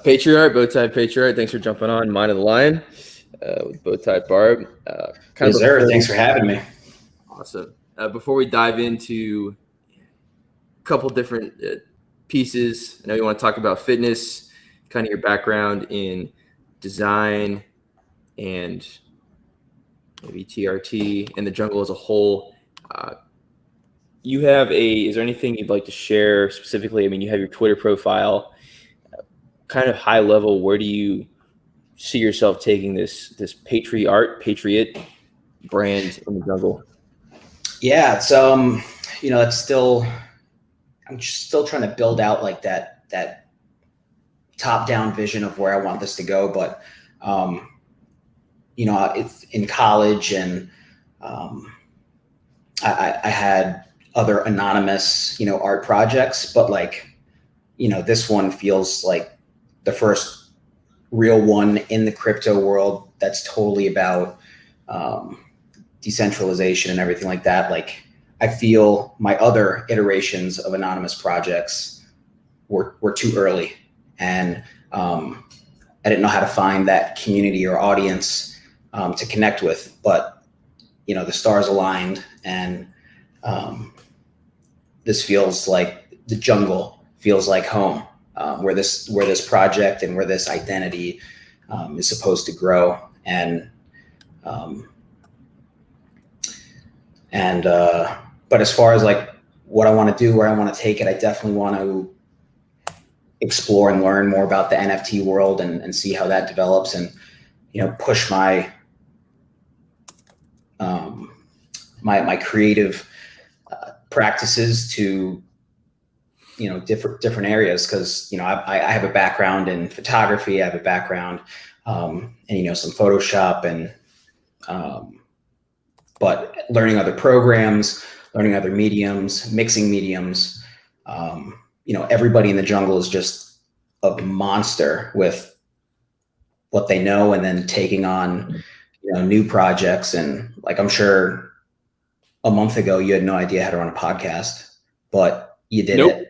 Patriarch, Bowtie Patriarch, thanks for jumping on Mind of the Lion with Bowtie Barb. Yes, sir. Thanks for having me. Awesome. Before we dive into a couple different pieces, I know you want to talk about fitness, kind of your background in design and maybe TRT and the jungle as a whole. Is there anything you'd like to share specifically? I mean, you have your Twitter profile. Kind of high level, where do you see yourself taking this Patriot brand in the jungle? Yeah, it's it's still, I'm still trying to build out like that top down vision of where I want this to go. But it's in college, and I had other anonymous art projects, but this one feels like the first real one in the crypto world that's totally about decentralization and everything like that. Like, I feel my other iterations of anonymous projects were too early, and I didn't know how to find that community or audience to connect with. But the stars aligned, and this feels like the jungle feels like home, where this project and where this identity is supposed to grow. But as far as like what I want to do, where I want to take it, I definitely want to explore and learn more about the NFT world and see how that develops, and push my my creative practices to different areas, because I have a background in photography, I have a background and some Photoshop, and but learning other programs, learning other mediums, mixing mediums. Everybody in the jungle is just a monster with what they know, and then taking on new projects. And like, I'm sure a month ago you had no idea how to run a podcast, but you did. Nope. It.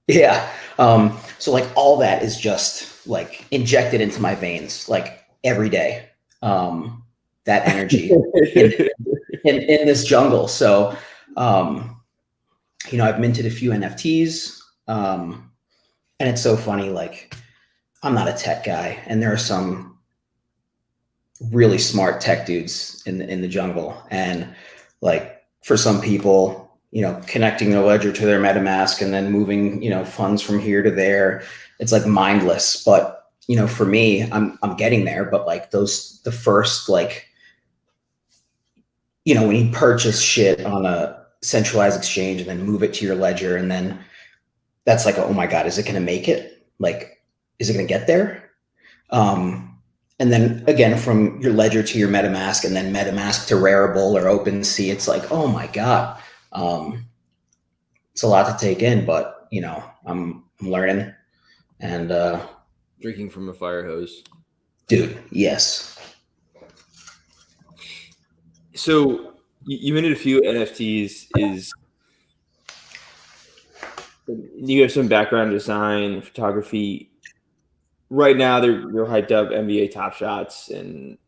Yeah. So like all that is just like injected into my veins, like every day. That energy in this jungle. So, I've minted a few NFTs, and it's so funny. Like, I'm not a tech guy, and there are some really smart tech dudes in the jungle. And like, for some people, connecting their ledger to their MetaMask and then moving, funds from here to there, it's like mindless. But for me, I'm getting there. But like the first, like, when you purchase shit on a centralized exchange and then move it to your ledger, and then that's like, oh my God, is it going to make it? Like, is it going to get there? And then again, from your ledger to your MetaMask, and then MetaMask to Rarible or OpenSea, it's like, oh my God. It's a lot to take in, but I'm learning and drinking from a fire hose. Dude, yes. So you minted a few NFTs. You have some background in design, photography. Right now, they're hyped up NBA Top Shots and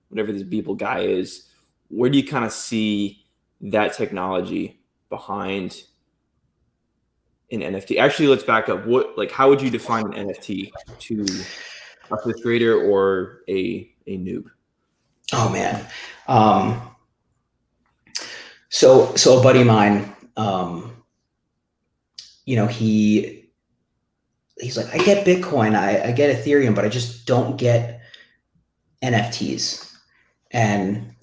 whatever this Beeple guy is. Where do you kind of see that technology behind an NFT? Actually, let's back up. How would you define an NFT to a fifth grader or a noob? Oh man. So a buddy of mine, he's like, I get Bitcoin, I get Ethereum, but I just don't get NFTs. And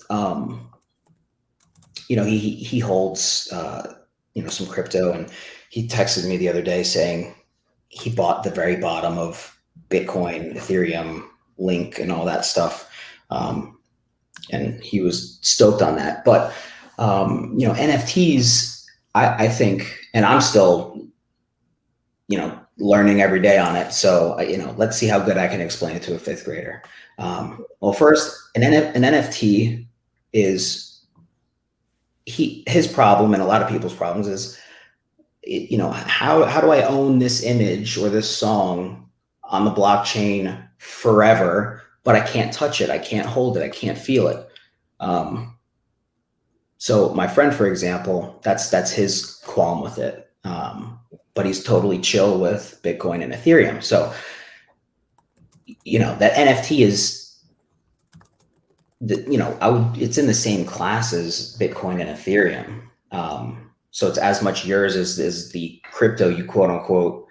he holds some crypto, and he texted me the other day saying he bought the very bottom of Bitcoin, Ethereum, Link, and all that stuff. And he was stoked on that. But NFTs, I think, and I'm still learning every day on it. So let's see how good I can explain it to a fifth grader. Well, first, an NFT is his problem, and a lot of people's problems is, how do I own this image or this song on the blockchain forever, but I can't touch it. I can't hold it. I can't feel it. So my friend, for example, that's his qualm with it. But he's totally chill with Bitcoin and Ethereum. So, that NFT is it's in the same class as Bitcoin and Ethereum. So it's as much yours as the crypto you quote unquote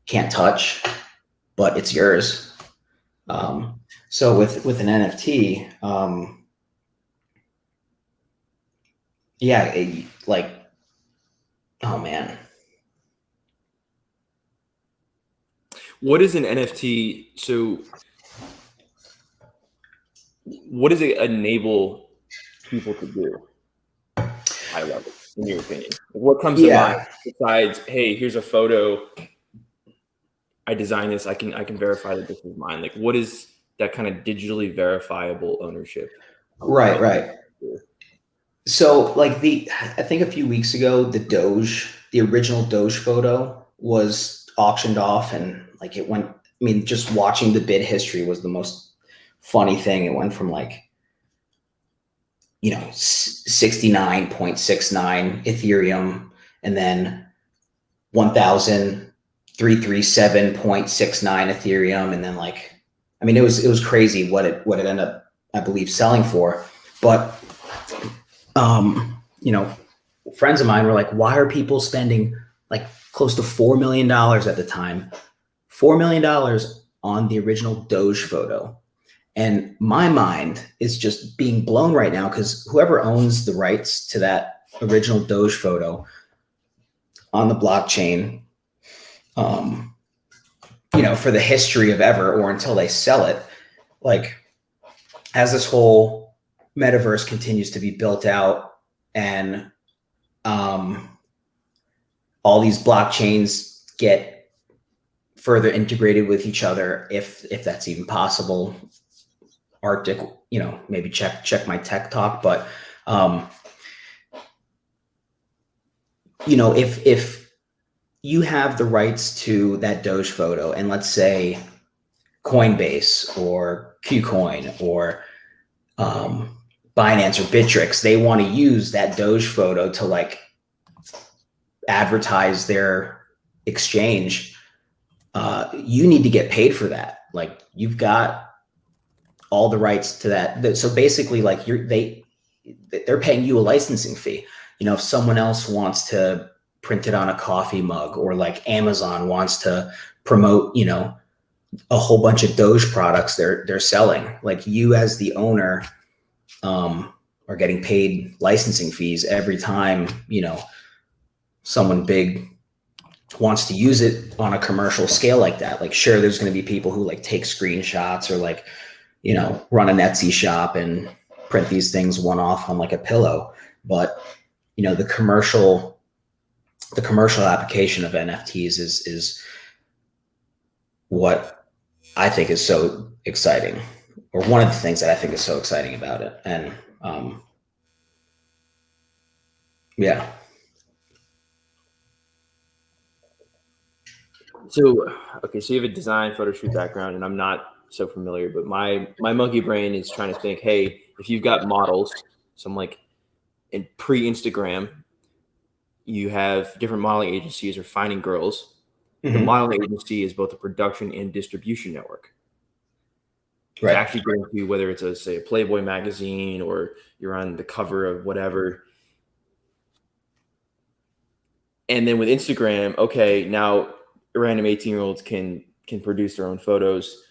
can't touch, but it's yours. So with an NFT, oh man. What is an NFT? So what does it enable people to do? High level, in your opinion, what comes to mind besides, hey, here's a photo, I designed this, I can verify that this is mine? Like, what is that kind of digitally verifiable ownership? Right. So like I think a few weeks ago, the original Doge photo was auctioned off, and like it went, I mean, just watching the bid history was the most funny thing. It went from 69.69 Ethereum, and then 1,337.69 Ethereum. And then it was crazy what it ended up, I believe, selling for. But, friends of mine were like, why are people spending close to $4 million at the time, $4 million on the original Doge photo? And my mind is just being blown right now, because whoever owns the rights to that original Doge photo on the blockchain, for the history of ever, or until they sell it, as this whole metaverse continues to be built out, and all these blockchains get further integrated with each other, if that's even possible. Arctic, maybe check my tech talk, but if you have the rights to that Doge photo, and let's say Coinbase or KuCoin or Binance or Bittrex, they want to use that Doge photo to advertise their exchange, you need to get paid for that. You've got all the rights to that. So basically, they're paying you a licensing fee. If someone else wants to print it on a coffee mug, or Amazon wants to promote, a whole bunch of Doge products they're selling, you as the owner are getting paid licensing fees every time, someone big wants to use it on a commercial scale like that. Sure, there's going to be people who take screenshots, or run an Etsy shop and print these things one off on a pillow. But, the commercial application of NFTs is what I think is so exciting, or one of the things that I think is so exciting about it. And, yeah. So, okay, so you have a design photo shoot background, and I'm not so familiar, but my monkey brain is trying to think, hey, if you've got models, so I'm in pre-Instagram, you have different modeling agencies are finding girls. Mm-hmm. The modeling agency is both a production and distribution network. Right. It's actually going to, whether it's say a Playboy magazine, or you're on the cover of whatever. And then with Instagram, okay, now random 18-year-olds can produce their own photos,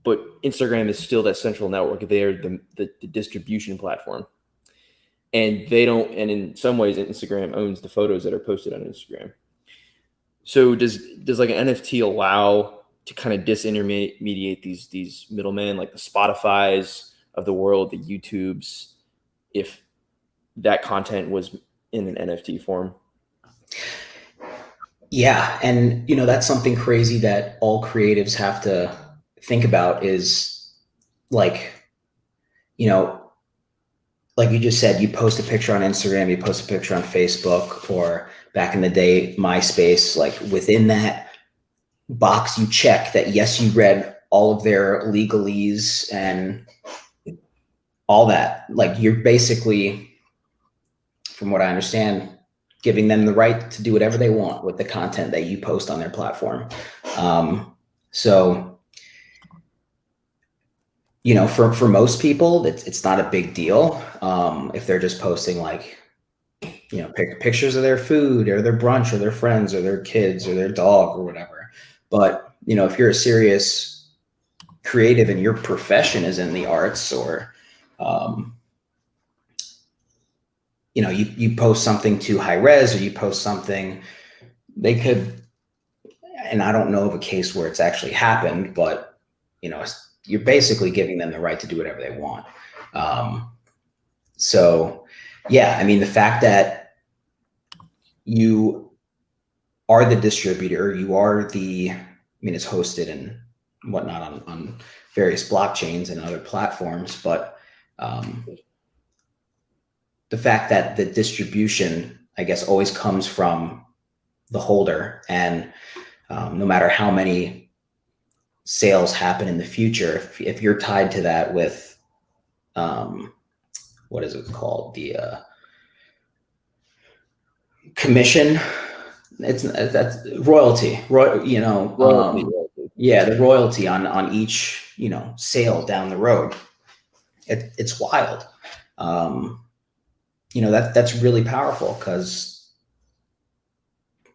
but Instagram is still that central network. They're the distribution platform. And they don't, and in some ways, Instagram owns the photos that are posted on Instagram. So does an NFT allow to kind of disintermediate these middlemen, like the Spotifys of the world, the YouTubes, if that content was in an NFT form? Yeah. And, that's something crazy that all creatives have to think about, is like you just said, you post a picture on Instagram, you post a picture on Facebook, or back in the day, MySpace, within that box you check that yes, you read all of their legalese and all that. Like you're basically, from what I understand, giving them the right to do whatever they want with the content that you post on their platform. So, you know, for most people, it's not a big deal if they're just posting like, you know, pictures of their food or their brunch or their friends or their kids or their dog or whatever. But, you know, if you're a serious creative and your profession is in the arts, or, you know, you post something to high res, or you post something, they could, and I don't know of a case where it's actually happened, but, you know, you're basically giving them the right to do whatever they want. So yeah, I mean, the fact that you are the distributor, you are the, I mean, it's hosted and whatnot on various blockchains and other platforms, but the fact that the distribution, I guess, always comes from the holder, and no matter how many sales happen in the future, if you're tied to that with, what is it called? The commission. That's royalty, you know, yeah, the royalty on each, you know, sale down the road. It's wild. You know, that's really powerful because,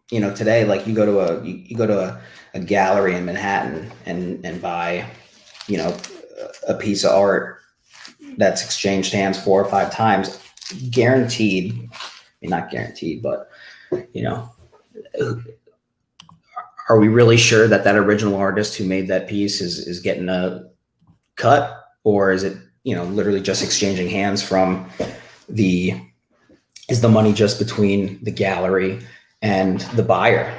you know, today, like you go to you go to a gallery in Manhattan and buy, you know, a piece of art that's exchanged hands 4 or 5 times, guaranteed. I mean, not guaranteed, but, you know, are we really sure that that original artist who made that piece is getting a cut, or is it, you know, literally just exchanging hands from is the money just between the gallery and the buyer,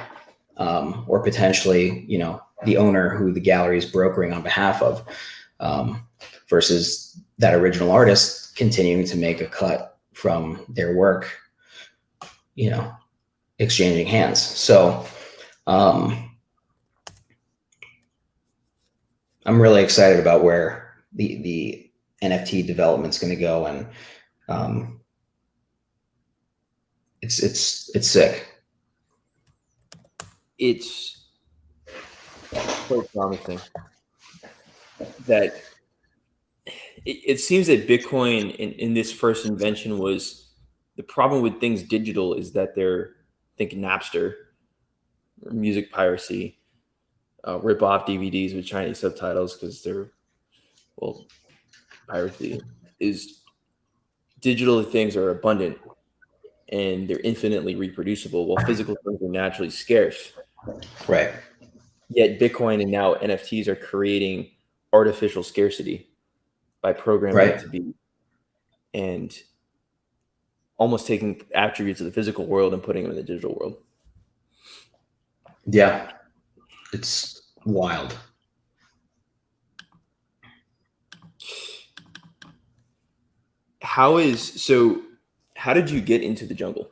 or potentially, you know, the owner who the gallery is brokering on behalf of, versus that original artist continuing to make a cut from their work, you know, exchanging hands. So I'm really excited about where the NFT development's going to go, and it's sick. It's quite promising that it seems that Bitcoin in this first invention was the problem with things digital is that they're, think Napster, or music piracy, rip off DVDs with Chinese subtitles because they're, well, piracy is digital things are abundant and they're infinitely reproducible while physical things are naturally scarce. Right. Yet Bitcoin and now NFTs are creating artificial scarcity by programming Right. it to be, and almost taking attributes of the physical world and putting them in the digital world. Yeah. It's wild. How did you get into the jungle?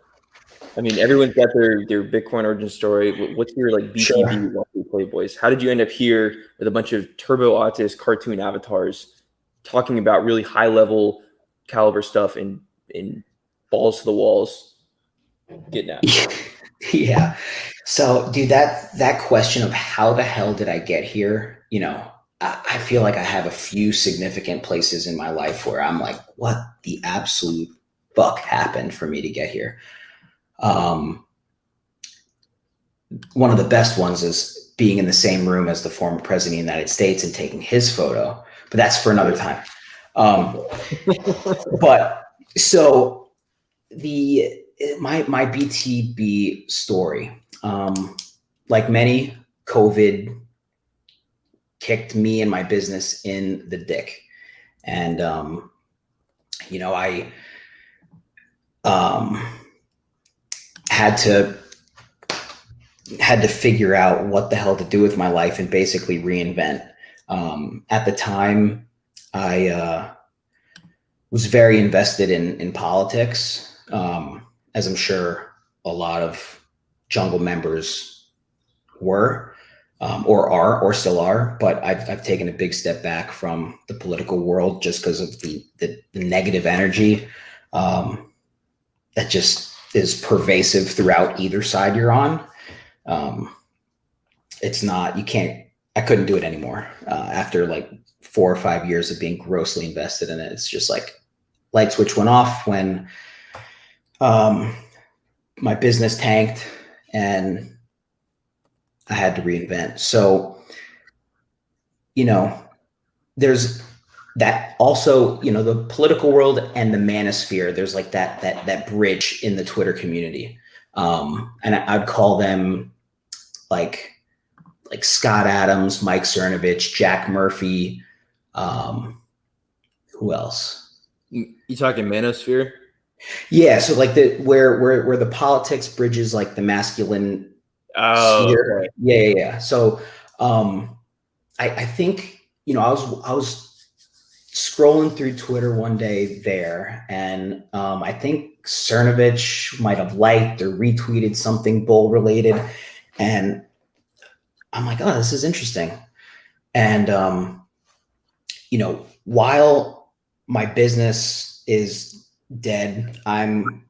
I mean, everyone's got their Bitcoin origin story. What's your like BTB Sure. Wealthy Playboys? How did you end up here with a bunch of turbo autist cartoon avatars talking about really high level caliber stuff in balls to the walls, getting at? Yeah. So, dude, that question of how the hell did I get here? You know, I feel like I have a few significant places in my life where I'm like, what the absolute fuck happened for me to get here? One of the best ones is being in the same room as the former president of the United States and taking his photo, but that's for another time. But so my BTB story, like many, COVID kicked me and my business in the dick, and you know, I had to figure out what the hell to do with my life and basically reinvent. At the time, I was very invested in politics, as I'm sure a lot of jungle members were. or still are, but I've taken a big step back from the political world just because of the negative energy that just is pervasive throughout either side you're on. It's not, you can't, I couldn't do it anymore. After like 4 or 5 years of being grossly invested in it, it's just like light switch went off when my business tanked and I had to reinvent. So, there's that also, the political world and the manosphere, there's like that bridge in the Twitter community. And I'd call them like Scott Adams, Mike Cernovich, Jack Murphy. Who else? You talking manosphere? Yeah, so like where the politics bridges like the masculine sphere. Okay. Yeah. So I think I was scrolling through Twitter one day there, and I think Cernovich might have liked or retweeted something bull related, and I'm like, oh, this is interesting. And while my business is dead, I'm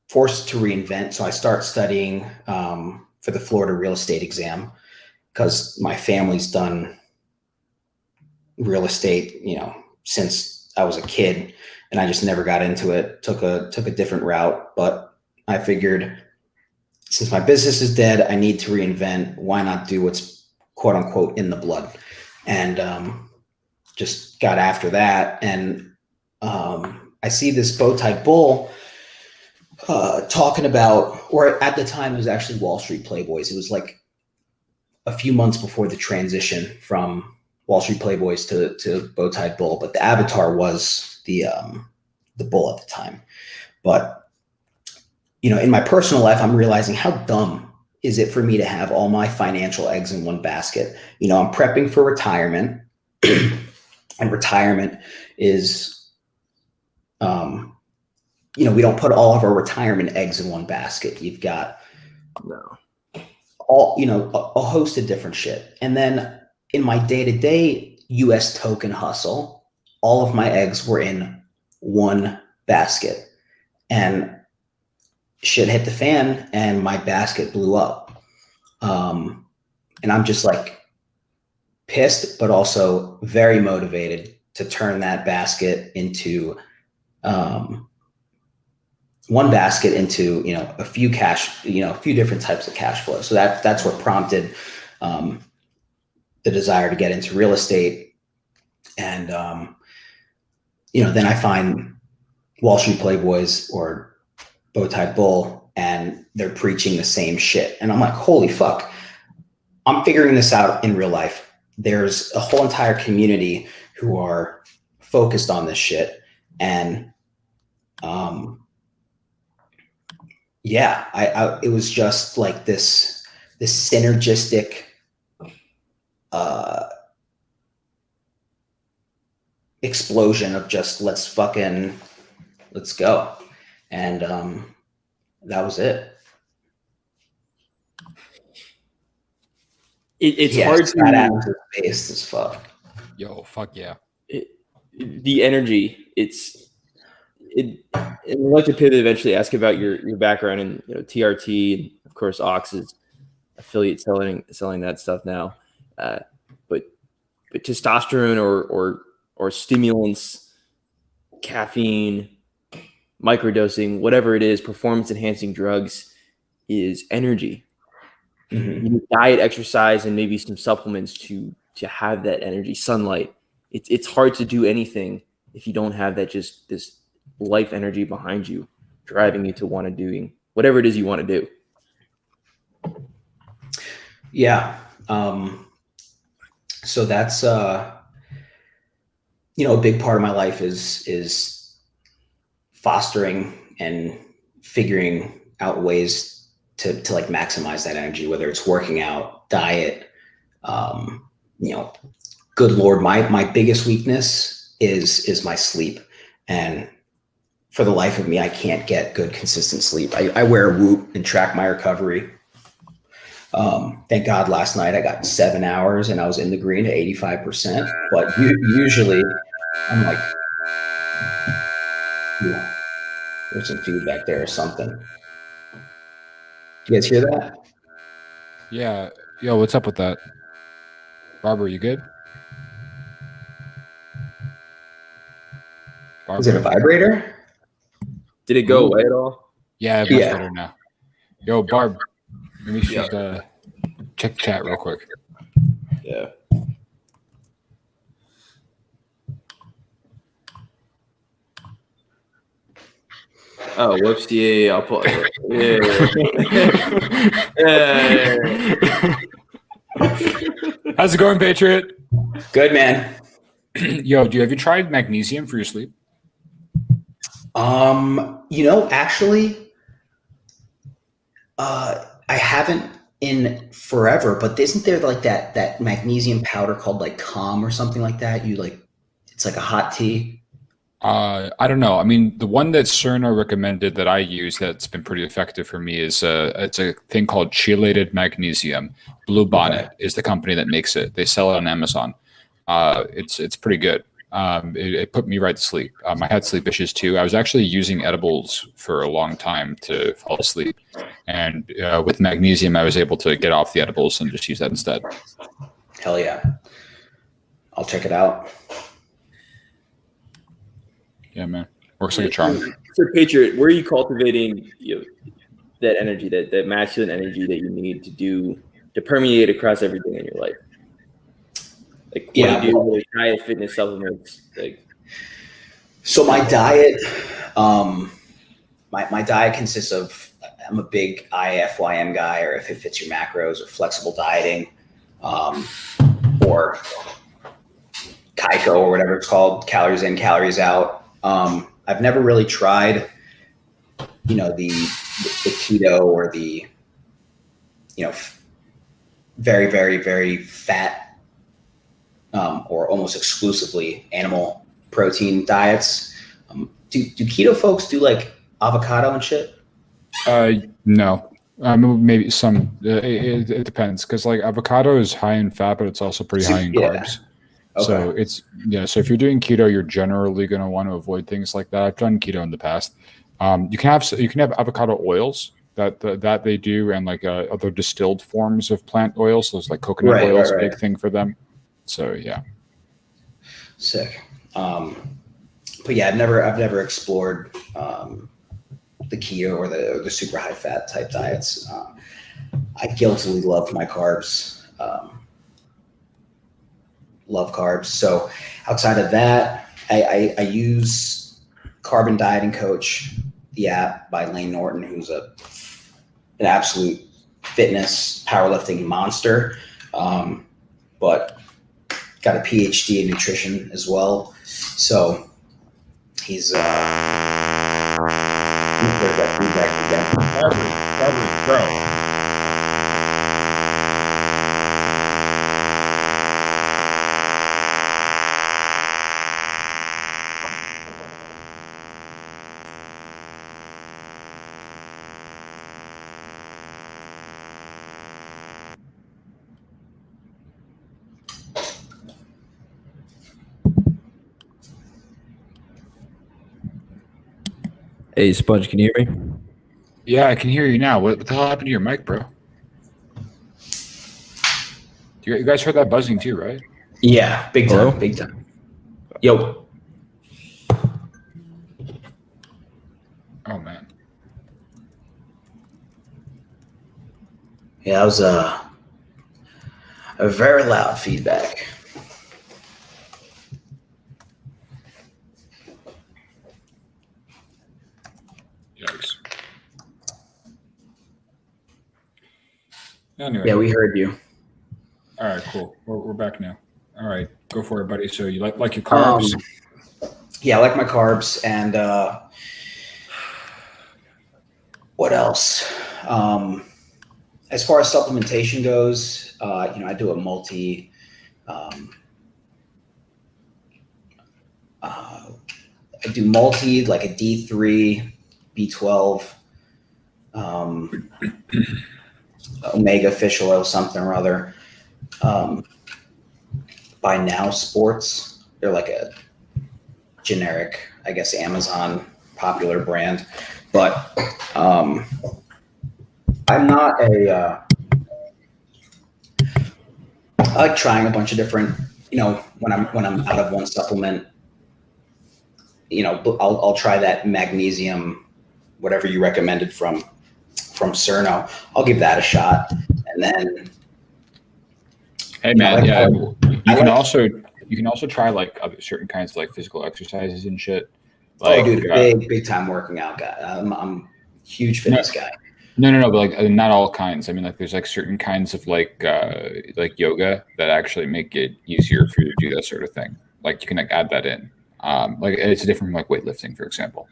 forced to reinvent. So I start studying for the Florida real estate exam because my family's done real estate, since I was a kid, and I just never got into it. Took a different route, but I figured since my business is dead, I need to reinvent. Why not do what's quote unquote in the blood? And just got after that. And I see this bow-tied bull talking about, or at the time it was actually Wall Street Playboys. It was like a few months before the transition from Wall Street Playboys to bow-tied bull, but the avatar was the bull at the time. But in my personal life, I'm realizing how dumb is it for me to have all my financial eggs in one basket. I'm prepping for retirement, and retirement is, we don't put all of our retirement eggs in one basket. You've got a host of different shit. And then in my day-to-day US token hustle, all of my eggs were in one basket, and shit hit the fan and my basket blew up. And I'm just like pissed, but also very motivated to turn that basket into one basket into a few different types of cash flow. So that's what prompted the desire to get into real estate. And then I find Wall Street Playboys or Bowtied Bull, and they're preaching the same shit, and I'm like, holy fuck, I'm figuring this out in real life. There's a whole entire community who are focused on this shit. And it was just like this synergistic explosion of just let's go. And that was it. It's hard to based as fuck. Yo, fuck yeah. The energy. I'd like to pivot eventually, ask about your background in TRT, and of course Ox's affiliate selling that stuff now. But testosterone or stimulants, caffeine, microdosing, whatever it is, performance enhancing drugs is energy. Mm-hmm. You need diet, exercise, and maybe some supplements to have that energy. Sunlight. It's hard to do anything if you don't have that, just this life energy behind you, driving you to want to doing whatever it is you want to do. Yeah. So that's a big part of my life is fostering and figuring out ways to like maximize that energy, whether it's working out, diet. Good Lord, my biggest weakness is my sleep. And for the life of me, I can't get good, consistent sleep. I wear a Whoop and track my recovery. Thank God last night I got 7 hours and I was in the green at 85%. But usually I'm like, ooh, there's some feedback there or something. Do you guys hear that? Yeah. Yo, what's up with that? Barbara, you good? Is it a vibrator? Did it go away at all? Yeah, much better now. Yo, Barb, let me should check chat real quick. Yeah. Oh, whoops! Yeah, I'll pull it. Yeah. How's it going, Patriot? Good, man. Yo, have you tried magnesium for your sleep? Actually, I haven't in forever, but isn't there like that magnesium powder called like Calm or something like that? It's like a hot tea. I don't know. I mean, the one that Cerner recommended that I use that's been pretty effective for me is it's a thing called chelated magnesium. Blue Bonnet is the company that makes it. They sell it on Amazon. It's pretty good. It put me right to sleep. I had sleep issues too. I was actually using edibles for a long time to fall asleep, and with magnesium, I was able to get off the edibles and just use that instead. Hell yeah! I'll check it out. Yeah, man. Works like a charm. So, Patriot, where are you cultivating that energy, that masculine energy that you need to permeate across everything in your life? Like, what do you do with diet, fitness, supplements? So my diet, my diet consists of, I'm a big IFYM guy, or if it fits your macros, or flexible dieting, or KICO, or whatever it's called, calories in, calories out. I've never really tried, the keto or the, very, very, very fat, or almost exclusively animal protein diets. Do keto folks do like avocado and shit? No. Maybe some. It depends, because like avocado is high in fat, but it's also pretty high in carbs. Okay. So so if you're doing keto, you're generally going to want to avoid things like that. I've done keto in the past. You can have avocado oils that they do, and like other distilled forms of plant oils. So it's like coconut oil is a big thing for them. So yeah. Sick. But yeah, I've never explored the keto or the super high fat type diets. I guiltily love my carbs. Love carbs. So outside of that, I use Carbon Dieting Coach, the app by Lane Norton, who's an absolute fitness powerlifting monster, but got a PhD in nutrition as well. So he's there's that feedback again. Bro. Hey, Sponge, can you hear me? Yeah, I can hear you now. What the hell happened to your mic, bro? You guys heard that buzzing too, right? Yeah, big time. Hello? Big time. Yo. Oh, man. Yeah, that was a very loud feedback. Yikes. Anyway. Yeah, we heard you. All right, cool. We're back now. All right, go for it, buddy. So you like your carbs? Yeah, I like my carbs, and what else? As far as supplementation goes, I do a multi. I do multi, like a D3, B12, Omega fish oil, something or other. By Now Sports, they're like a generic, I guess, Amazon popular brand, but I'm not a. I like trying a bunch of different. When I'm out of one supplement, I'll try that magnesium, whatever you recommended from Cerno. I'll give that a shot, and then. Hey man, yeah, you can also try like other certain kinds of like physical exercises and shit. Like, dude, big time working out guy. I'm a huge fitness guy. No, but like not all kinds. I mean, like there's like certain kinds of like yoga that actually make it easier for you to do that sort of thing. Like you can like add that in. Like it's different from like weightlifting, for example,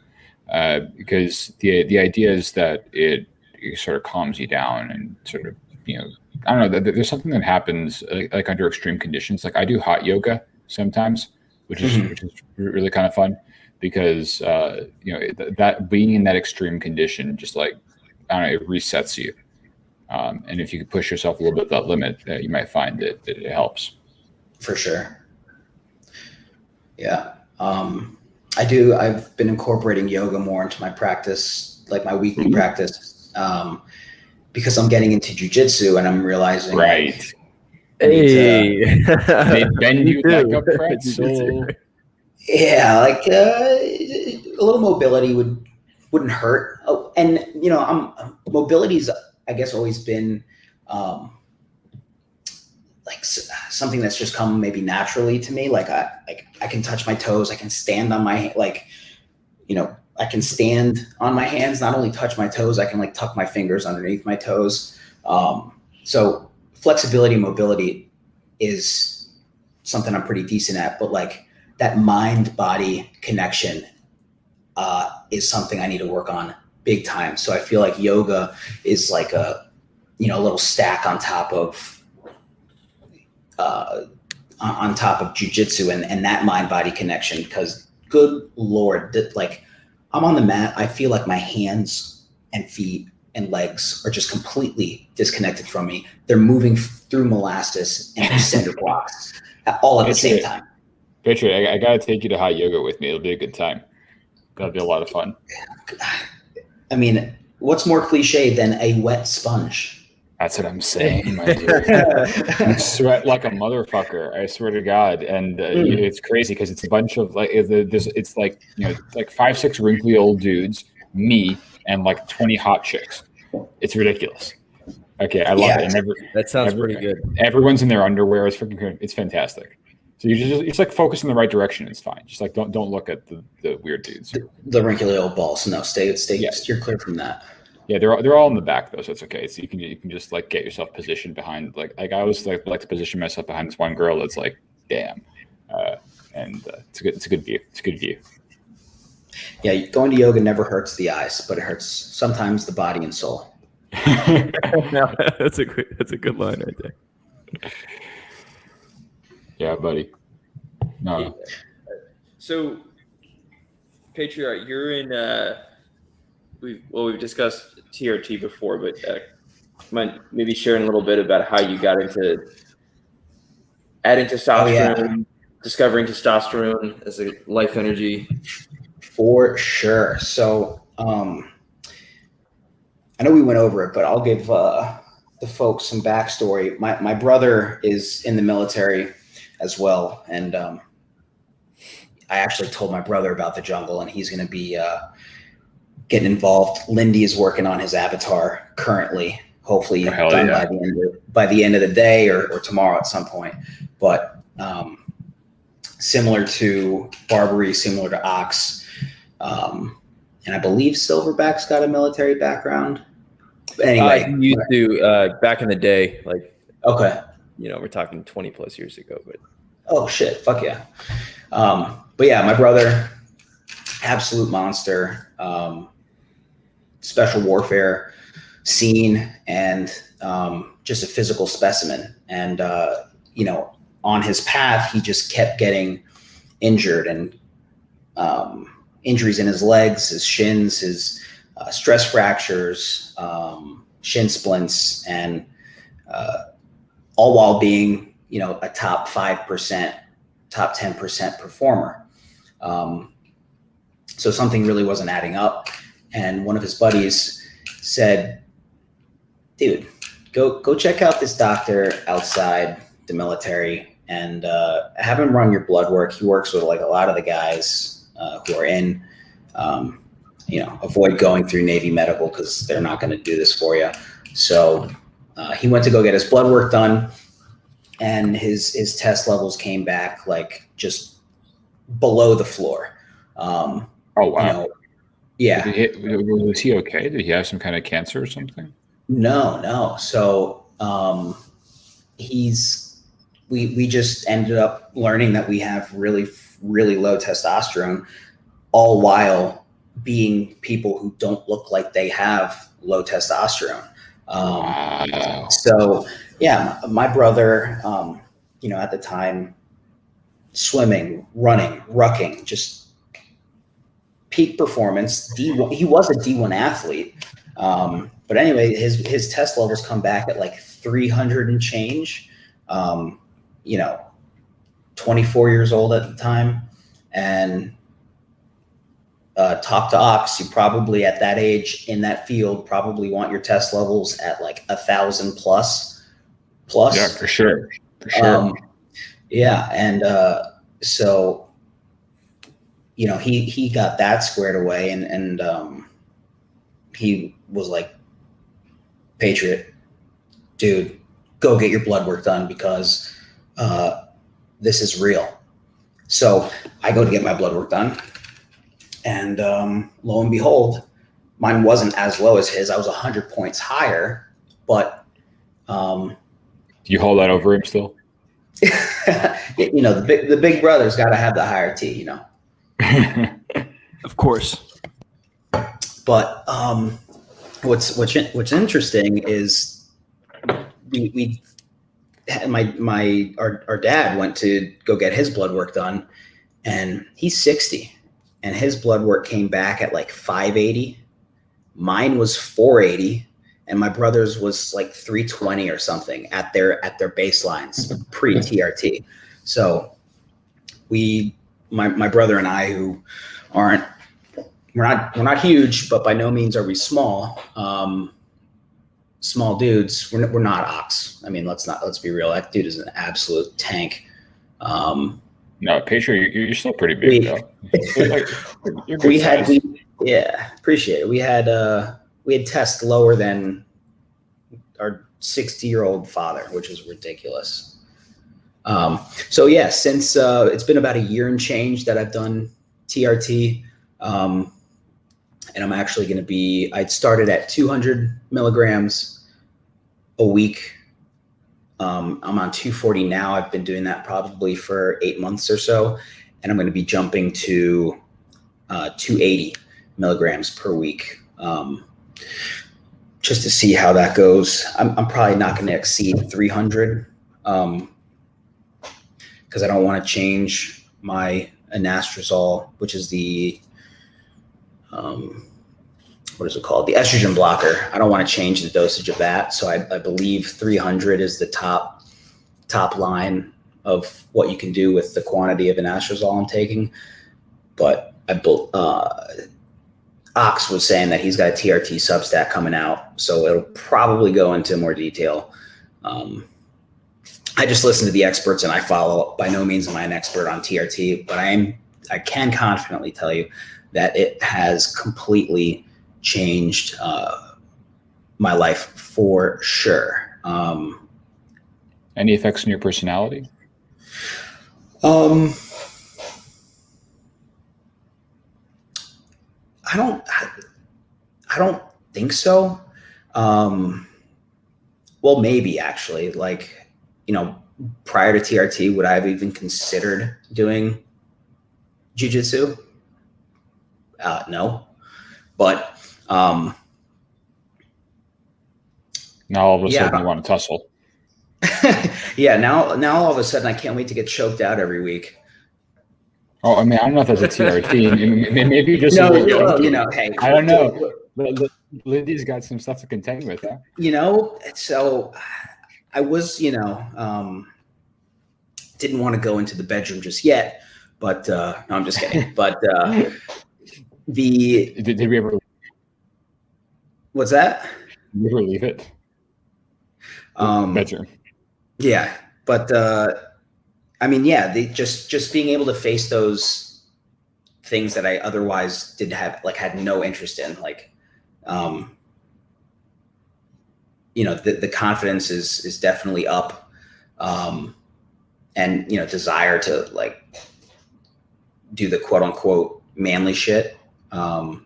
because the idea is that it sort of calms you down and sort of I don't know. There's something that happens like under extreme conditions. Like I do hot yoga sometimes, which is really kind of fun because that being in that extreme condition just like I don't know, it resets you. And if you can push yourself a little bit to that limit, you might find that it helps. For sure. Yeah. I've been incorporating yoga more into my practice, like my weekly practice, because I'm getting into jujitsu and I'm realizing. Right. Hey. They bend you like a pretzel. Yeah. Like a little mobility wouldn't hurt. Oh, and mobility's, I guess, always been like something that's just come maybe naturally to me. Like I can touch my toes. I can stand on my I can stand on my hands. Not only touch my toes, I can like tuck my fingers underneath my toes. So flexibility, mobility is something I'm pretty decent at. But like that mind-body connection is something I need to work on big time. So I feel like yoga is like a little stack on top of jujitsu and that mind-body connection. Because good Lord, like I'm on the mat, I feel like my hands and feet and legs are just completely disconnected from me. They're moving through molasses and cinder blocks all at the same time. Patriot, I gotta take you to hot yoga with me. It'll be a good time. That'll be a lot of fun. I mean, what's more cliche than a wet sponge? That's what I'm saying, my dude. You sweat like a motherfucker. I swear to God, and it's crazy because it's a bunch of like it's like like 5-6 wrinkly old dudes, me, and like 20 hot chicks. It's ridiculous. Okay, I love it. And that sounds pretty good. Everyone's in their underwear. It's fantastic. So you just like focus in the right direction. It's fine. Just like don't look at the weird dudes. The wrinkly old balls. No, stay. Steer clear from that. Yeah, they're all in the back though, so it's okay. So you can just like get yourself positioned behind like I always like to position myself behind this one girl that's like damn, and it's a good view. It's a good view. Yeah, going to yoga never hurts the eyes, but it hurts sometimes the body and soul. No, that's a good line right there. Yeah, buddy. No. So, Patriarch, you're in. We've discussed TRT before, but mind maybe sharing a little bit about how you got into adding testosterone, discovering testosterone as a life energy. For sure. So, I know we went over it, but I'll give the folks some backstory. My brother is in the military as well, and I actually told my brother about the jungle, and he's going to be getting involved. Lindy is working on his avatar currently, hopefully done by the end of the day or tomorrow at some point. But similar to Barbary, similar to Ox, and I believe Silverback's got a military background. But anyway, he used to back in the day, like we're talking 20 plus years ago. But oh shit, fuck yeah. But yeah, my brother, absolute monster. Special warfare scene and just a physical specimen. And, on his path, he just kept getting injured and injuries in his legs, his shins, his stress fractures, shin splints, and all while being, a top 5%, top 10% performer. So something really wasn't adding up. And one of his buddies said, dude, go check out this doctor outside the military and have him run your blood work. He works with like a lot of the guys who are in, avoid going through Navy medical because they're not going to do this for you. So he went to go get his blood work done, and his test levels came back like just below the floor. Oh, wow. Yeah. Was he okay? Did he have some kind of cancer or something? No. So we just ended up learning that we have really, really low testosterone, all while being people who don't look like they have low testosterone. Wow. So yeah, my brother, at the time, swimming, running, rucking, just peak performance. D1, he was a D1 athlete. But anyway, his test levels come back at like 300 and change, 24 years old at the time. And talk to Ox, you probably at that age in that field probably want your test levels at like 1,000 plus. Yeah, for sure. Yeah. And so, he got that squared away, and he was like, Patriot, dude, go get your blood work done because this is real. So I go to get my blood work done, and lo and behold, mine wasn't as low as his. I was 100 points higher, but do you hold that over him still? The big brother's got to have the higher T, Of course. But what's interesting is our dad went to go get his blood work done, and he's 60, and his blood work came back at like 580. Mine was 480, and my brother's was like 320 or something at their baselines pre-TRT. So my brother and I, who we're not huge, but by no means are we small. Small dudes. We're not Ox. I mean, let's be real. That dude is an absolute tank. No, Patriot, you're still pretty big though. Appreciate it. We had tests lower than our 60-year-old father, which is ridiculous. So yeah, since it's been about a year and change that I've done TRT, and I'm actually going to be, I'd started at 200 milligrams a week. I'm on 240 now. I've been doing that probably for 8 months or so. And I'm going to be jumping to 280 milligrams per week, just to see how that goes. I'm probably not going to exceed 300 because I don't want to change my anastrozole, which is the what is it called? The estrogen blocker. I don't want to change the dosage of that. So I believe 300 is the top line of what you can do with the quantity of anastrozole I'm taking. But Ox was saying that he's got a TRT Substack coming out, so it'll probably go into more detail. I just listen to the experts and I follow. By no means am I an expert on TRT, but I can confidently tell you that it has completely changed my life for sure. Any effects on your personality? I don't think so. Well, maybe actually, like, prior to TRT, would I have even considered doing jiu-jitsu? No, but now all of a sudden you want to tussle. Yeah, now all of a sudden I can't wait to get choked out every week. Oh, I mean, I don't know if that's a TRT. Maybe just no. Hey, I don't know. Lindy's got some stuff to contend with, huh? So I was, didn't want to go into the bedroom just yet, but no, I'm just kidding. But Did we ever what's that? leave it? Bedroom. Yeah, but I mean, yeah, they just being able to face those things that I otherwise did have, like, had no interest in, like, the confidence is definitely up, and desire to, like, do the quote unquote manly shit. I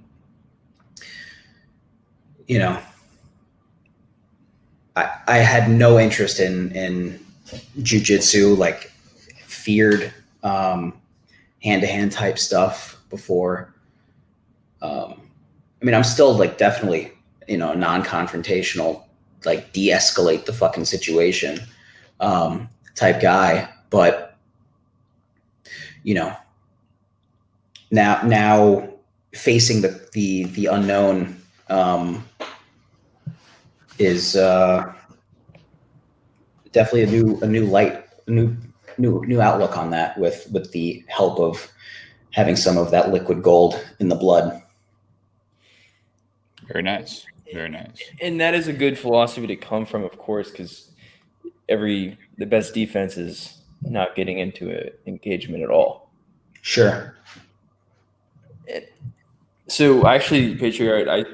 had no interest in jujitsu, like, feared hand-to-hand type stuff before. I mean, I'm still, like, definitely, non-confrontational, like, de-escalate the fucking situation type guy, but now facing the unknown is definitely a new light, a new outlook on that, with the help of having some of that liquid gold in the blood. Very nice. Very nice. And that is a good philosophy to come from, of course, because the best defense is not getting into an engagement at all. Sure. So actually, Patriarch,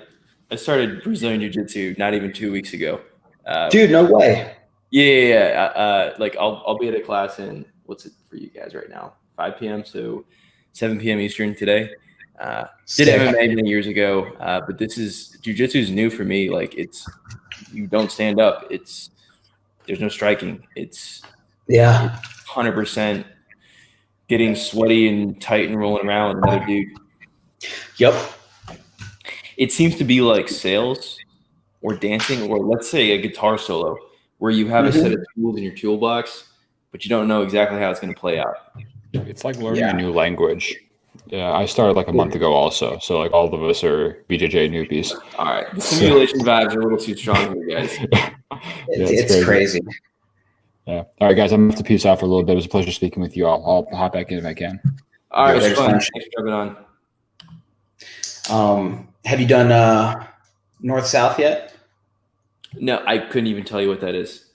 I started Brazilian Jiu-Jitsu not even 2 weeks ago. Dude, no way. Yeah. Like I'll be at a class in, what's it for you guys right now? 5 p.m. So 7 p.m. Eastern today. Did MMA many years ago, but Jiu-Jitsu is new for me. Like, you don't stand up. There's no striking. It's 100% getting sweaty and tight and rolling around with another dude. Yep. It seems to be like sales or dancing, or let's say a guitar solo, where you have a set of tools in your toolbox, but you don't know exactly how it's going to play out. It's like learning a new language. Yeah, I started like a month ago also. So like all of us are BJJ newbies. All right. The simulation vibes are a little too strong for you guys. It's crazy. Yeah. All right, guys, I'm going to have to peace out for a little bit. It was a pleasure speaking with you all. I'll hop back in if I can. All right. It's fun. Thanks for coming on. Have you done North-South yet? No, I couldn't even tell you what that is.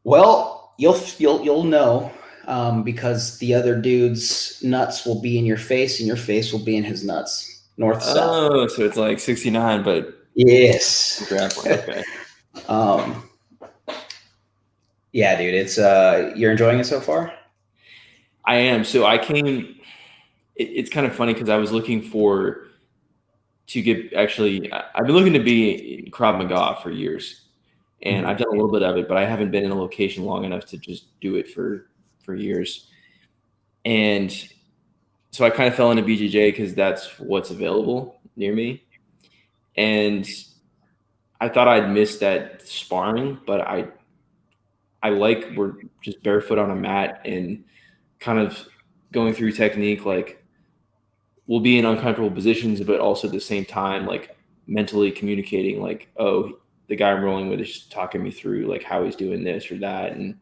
Well, you'll know, because the other dude's nuts will be in your face, and your face will be in his nuts. North-South. Oh, so it's like 69, but yes. Grappling. Okay. Yeah, dude, it's you're enjoying it so far? I am. So I came. It's kind of funny because I was looking to get. Actually, I've been looking to be in Krav Maga for years, and I've done a little bit of it, but I haven't been in a location long enough to just do it for years. And so I kind of fell into BJJ because that's what's available near me, and I thought I'd miss that sparring, but I like, we're just barefoot on a mat and kind of going through technique. Like, we'll be in uncomfortable positions, but also at the same time, like, mentally communicating, like, oh, the guy I'm rolling with is just talking me through, like, how he's doing this or that. And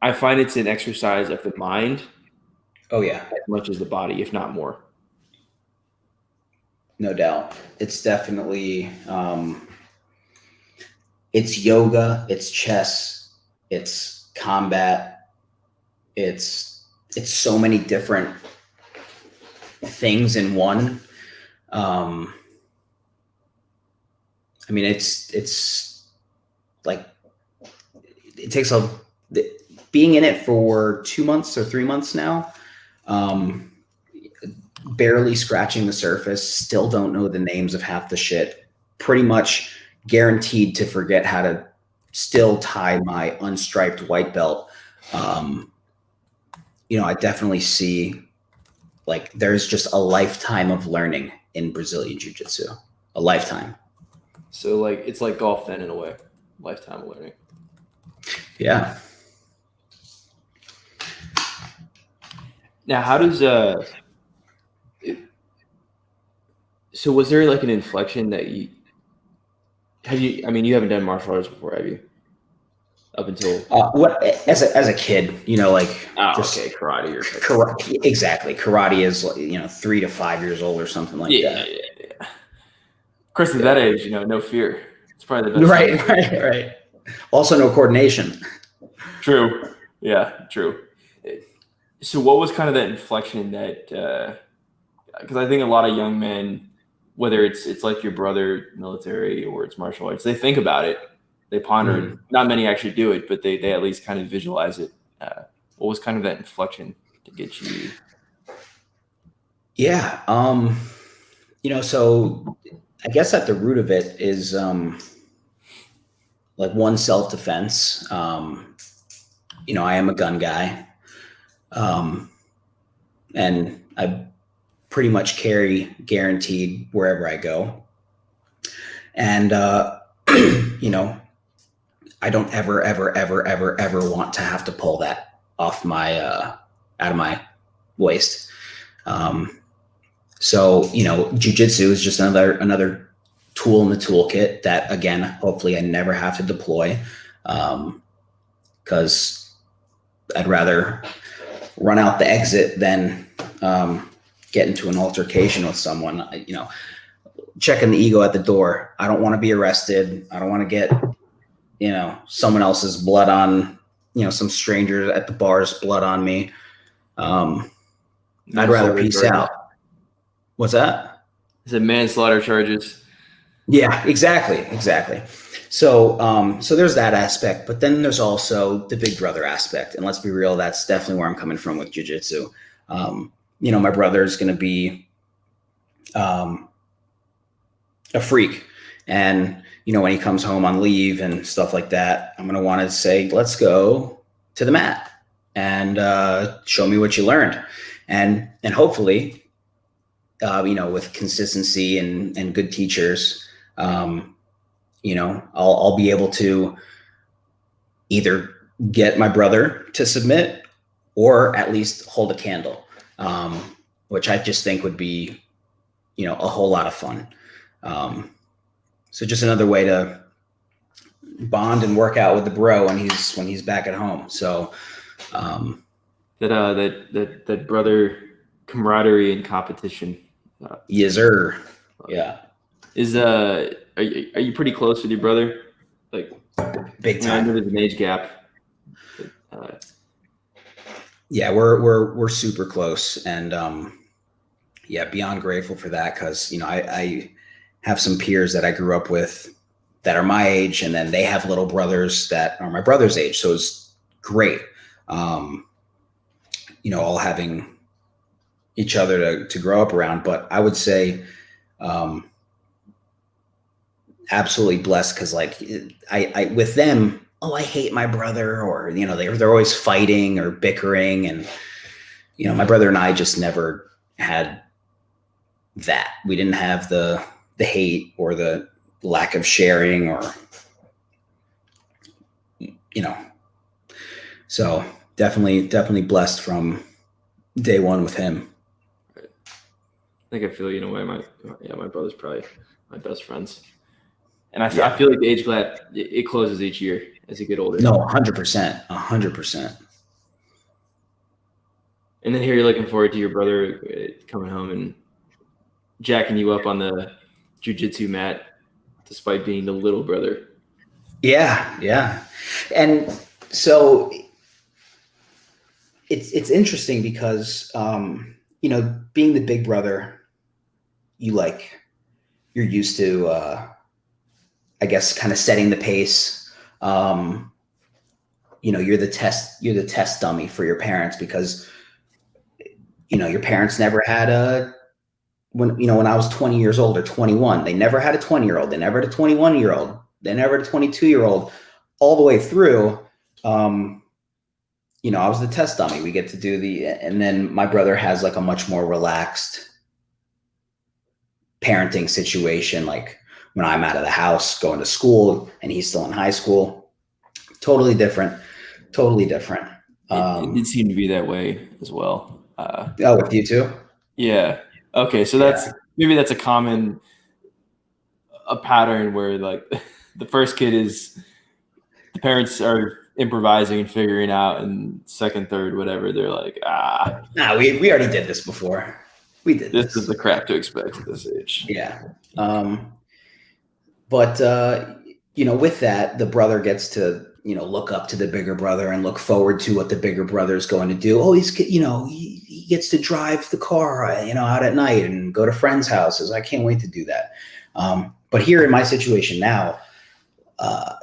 I find it's an exercise of the mind. Oh, yeah. As much as the body, if not more. No doubt. It's definitely, it's yoga, it's chess, it's combat, it's so many different things in one. I mean, it's like, it takes being in it for 2 months or 3 months now, barely scratching the surface, still don't know the names of half the shit, pretty much guaranteed to forget how to still tie my unstriped white belt. I definitely see, like, there's just a lifetime of learning in Brazilian Jiu-Jitsu, a lifetime. So, like, it's like golf then, in a way, lifetime of learning. Yeah. Now, how does So was there like an inflection that you have you? I mean, you haven't done martial arts before, have you? Up until What as a kid, like just okay, karate or something. karate. Exactly, karate is 3 to 5 years old or something like that. Yeah. Of course, at that age, no fear. It's probably the best Right, time. right. Also, no coordination. True. Yeah, true. So, what was kind of that inflection that? Because I think a lot of young men, whether it's like your brother, military, or it's martial arts, they think about it, they ponder it. Not many actually do it, but they at least kind of visualize it. What was kind of that inflection to get you? Yeah. So I guess at the root of it is like one, self-defense. I am a gun guy. And I pretty much carry guaranteed wherever I go. And I don't ever want to have to pull that off my out of my waist. So jujitsu is just another tool in the toolkit that, again, hopefully I never have to deploy, because I'd rather run out the exit than get into an altercation with someone. Checking the ego at the door. I don't want to be arrested. I don't want to get someone else's blood on some stranger at the bar's blood on me. I'd rather peace out. What's that? Is it manslaughter charges? Yeah, exactly. So there's that aspect, but then there's also the big brother aspect. And let's be real, that's definitely where I'm coming from with jiu-jitsu. My brother's going to be a freak. And, when he comes home on leave and stuff like that, I'm going to want to say, let's go to the mat and show me what you learned. And hopefully, with consistency and good teachers, I'll be able to either get my brother to submit or at least hold a candle, which I just think would be, a whole lot of fun. So just another way to bond and work out with the bro when he's back at home. So that brother camaraderie and competition. Yes, sir. Yeah. Are you pretty close with your brother? Like big time. I know there's an age gap. But, yeah, we're super close, and beyond grateful for that, because I have some peers that I grew up with that are my age, and then they have little brothers that are my brother's age. So it's great, all having each other to grow up around. But I would say absolutely blessed, because I with them, I hate my brother, or they're always fighting or bickering, and my brother and I just never had that. We didn't have the hate or the lack of sharing, or so definitely blessed from day one with him. I think I feel my brother's probably my best friends, and I feel like the age gap, it closes each year as you get older. No, 100%. And then here you're looking forward to your brother coming home and jacking you up on the jiu-jitsu mat, despite being the little brother. Yeah. And so it's interesting because, being the big brother, you're used to, I guess, kind of setting the pace. You're the test dummy for your parents, because, your parents never had when I was 20 years old or 21, they never had a 20-year-old. They never had a 21-year-old. They never had a 22-year-old, all the way through. I was the test dummy. We get to do and then my brother has like a much more relaxed parenting situation. Like when I'm out of the house going to school and he's still in high school, totally different. It did seem to be that way as well. With you too? Yeah. Okay. So that's maybe that's a pattern where like the first kid is the parents are improvising and figuring out, and second, third, whatever, they're like, Nah, we already did this before. We did this this. is the crap to expect at this age. Yeah. But with that, the brother gets to, look up to the bigger brother and look forward to what the bigger brother is going to do. Oh, he gets to drive the car, out at night and go to friends' houses. I can't wait to do that. But here in my situation now, I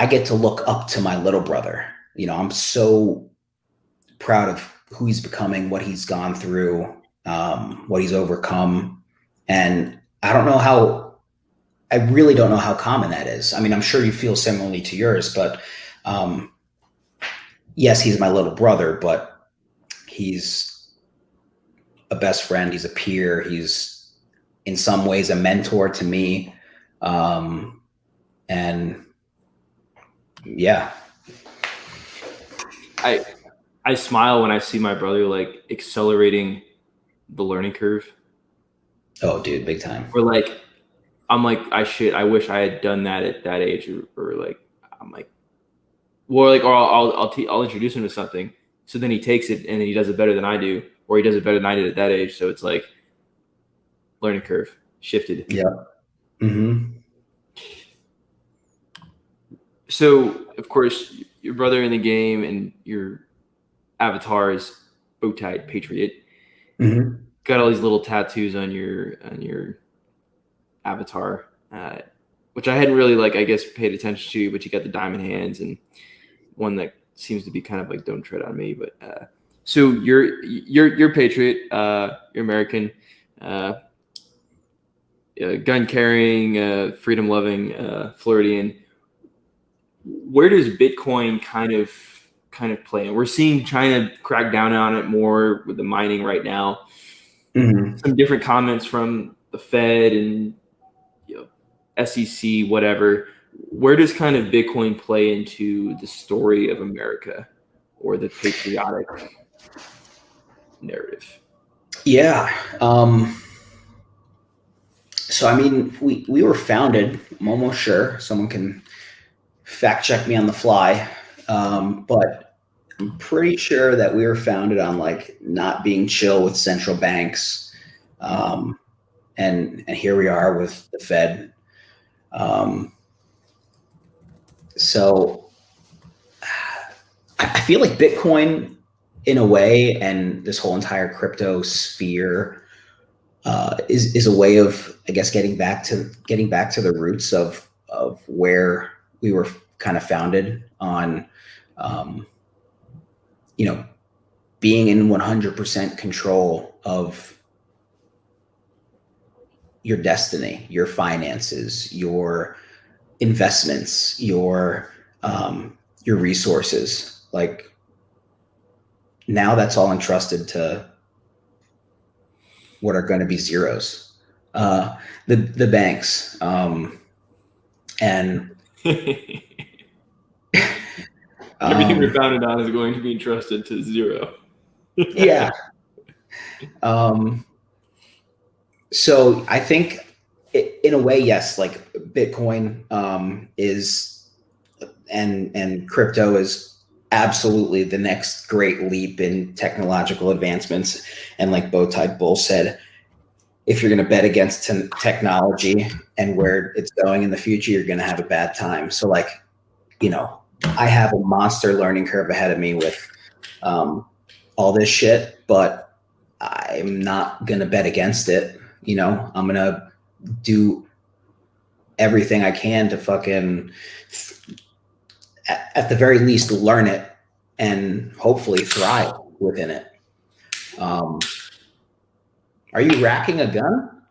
get to look up to my little brother. I'm so proud of who he's becoming, what he's gone through, what he's overcome. And I really don't know how common that is. I mean, I'm sure you feel similarly to yours, but yes, he's my little brother, but he's a best friend. He's a peer. He's in some ways a mentor to me. And yeah. I smile when I see my brother like accelerating the learning curve. Oh, dude, big time. Or like, I'm like, I wish I had done that at that age, or like, I'm like, or I'll introduce him to something, so then he takes it and then he does it better than I do, or he does it better than I did at that age. So it's like learning curve shifted. Yeah. Mm-hmm. So of course, your brother in the game and your avatar is bow-tied Patriot. Mm-hmm. Got all these little tattoos on your avatar, which I hadn't really I guess paid attention to, but you got the diamond hands and one that seems to be kind of like "Don't tread on me." But so you're Patriot, you're American, gun carrying, freedom loving, Floridian. Where does Bitcoin kind of play in? We're seeing China crack down on it more with the mining right now. Mm-hmm. Some different comments from the Fed and SEC, whatever. Where does kind of Bitcoin play into the story of America or the patriotic narrative? Yeah. So, I mean, we were founded, I'm almost sure someone can fact check me on the fly. But I'm pretty sure that we were founded on not being chill with central banks. And here we are with the Fed. So I feel like Bitcoin in a way, and this whole entire crypto sphere is a way of, I guess, getting back to the roots of where we were kind of founded on, being in 100% control of your destiny, your finances, your investments, your resources. Like, now that's all entrusted to what are going to be zeros, the banks, and everything we're founded on is going to be entrusted to zero. Yeah. So I think in a way, yes, like Bitcoin is and crypto is absolutely the next great leap in technological advancements. And like Bowtied Bull said, if you're going to bet against technology and where it's going in the future, you're going to have a bad time. So I have a monster learning curve ahead of me with all this shit, but I'm not going to bet against it. I'm going to do everything I can to fucking, at the very least, learn it and hopefully thrive within it. Are you racking a gun?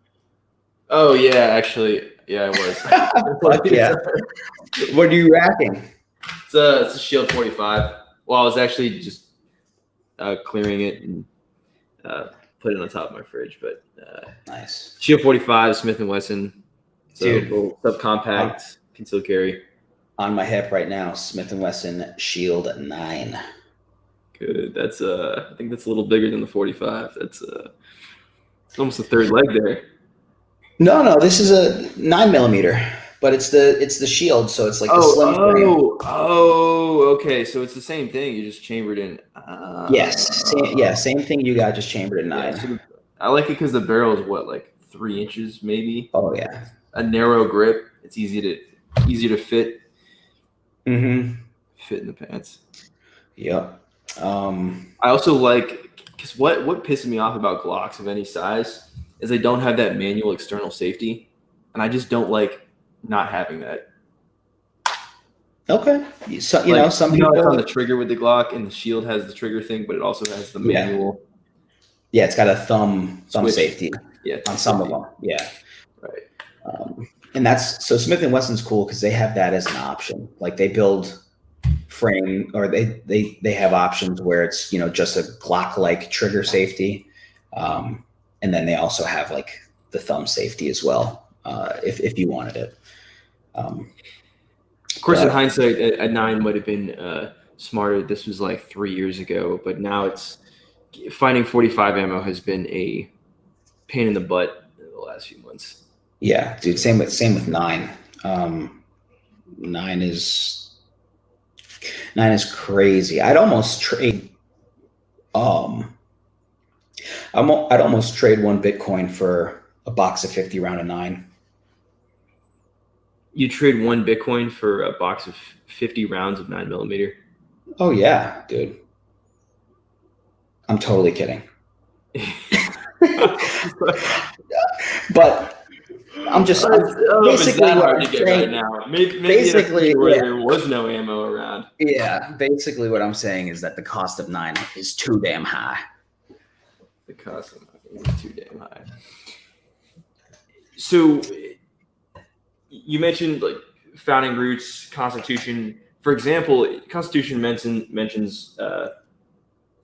Oh yeah, actually, yeah, I was. Fuck yeah. What are you racking? It's a Shield 45. Well, I was actually just clearing it and put it on top of my fridge, but nice. Shield 45, Smith & Wesson. So dude, subcompact, concealed carry. On my hip right now, Smith & Wesson Shield 9. Good. That's I think that's a little bigger than the 45. That's It's almost the third leg there. No, this is a 9mm, but it's the shield, so it's like the slim frame. Okay. So it's the same thing. You just chambered in. Yes, same thing you got, just chambered at 9. So I like it because the barrel is what, like 3 inches maybe. Oh yeah, a narrow grip. It's easy to fit. Mm-hmm. Fit in the pants. Yep. I also like, because what pisses me off about Glocks of any size is they don't have that manual external safety, and I just don't like not having that. Okay. So some it's people on the trigger with the Glock, and the shield has the trigger thing, but it also has the manual. Yeah, it's got a thumb switch. Safety. Yeah, on some of them. Yeah. Right. And that's so Smith and Wesson's cool because they have that as an option. Like they build frame, or they have options where it's just a Glock-like trigger safety, and then they also have like the thumb safety as well, if you wanted it. Of course, in hindsight, a 9 would have been smarter. This was like 3 years ago, but now it's finding 45 ammo has been a pain in the butt in the last few months. Yeah, dude. Same with 9. 9 is crazy. I'd almost trade. I'd almost trade 1 Bitcoin for a box of 50 round of 9. You trade 1 Bitcoin for a box of 50 rounds of 9mm? Oh yeah, dude. I'm totally kidding. But I'm just basically what I'm saying right now. Maybe basically where there was no ammo around. Yeah, basically what I'm saying is that the cost of 9 is too damn high. The cost of 9 is too damn high. So you mentioned like founding roots, Constitution. For example, Constitution mentions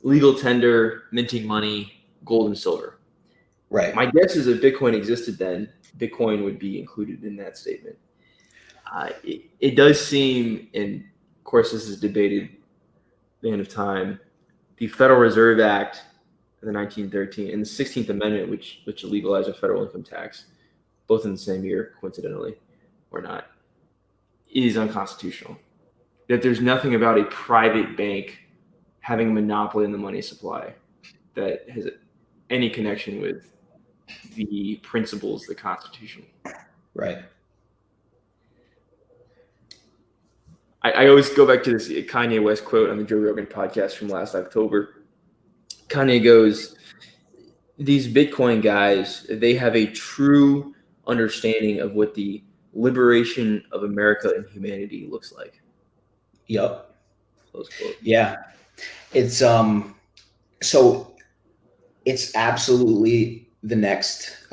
legal tender, minting money, gold and silver. Right. My guess is if Bitcoin existed then, Bitcoin would be included in that statement. It does seem, and of course this is debated the end of time, the Federal Reserve Act of the 1913 and the 16th Amendment, which legalized a federal income tax, both in the same year, coincidentally, or not, is unconstitutional. That there's nothing about a private bank having a monopoly in the money supply that has any connection with the principles of the Constitution. Right. I always go back to this Kanye West quote on the Joe Rogan podcast from last October. Kanye goes, these Bitcoin guys, they have a true understanding of what the liberation of America and humanity looks like. Yep. Close quote. Yeah. It's so it's absolutely the next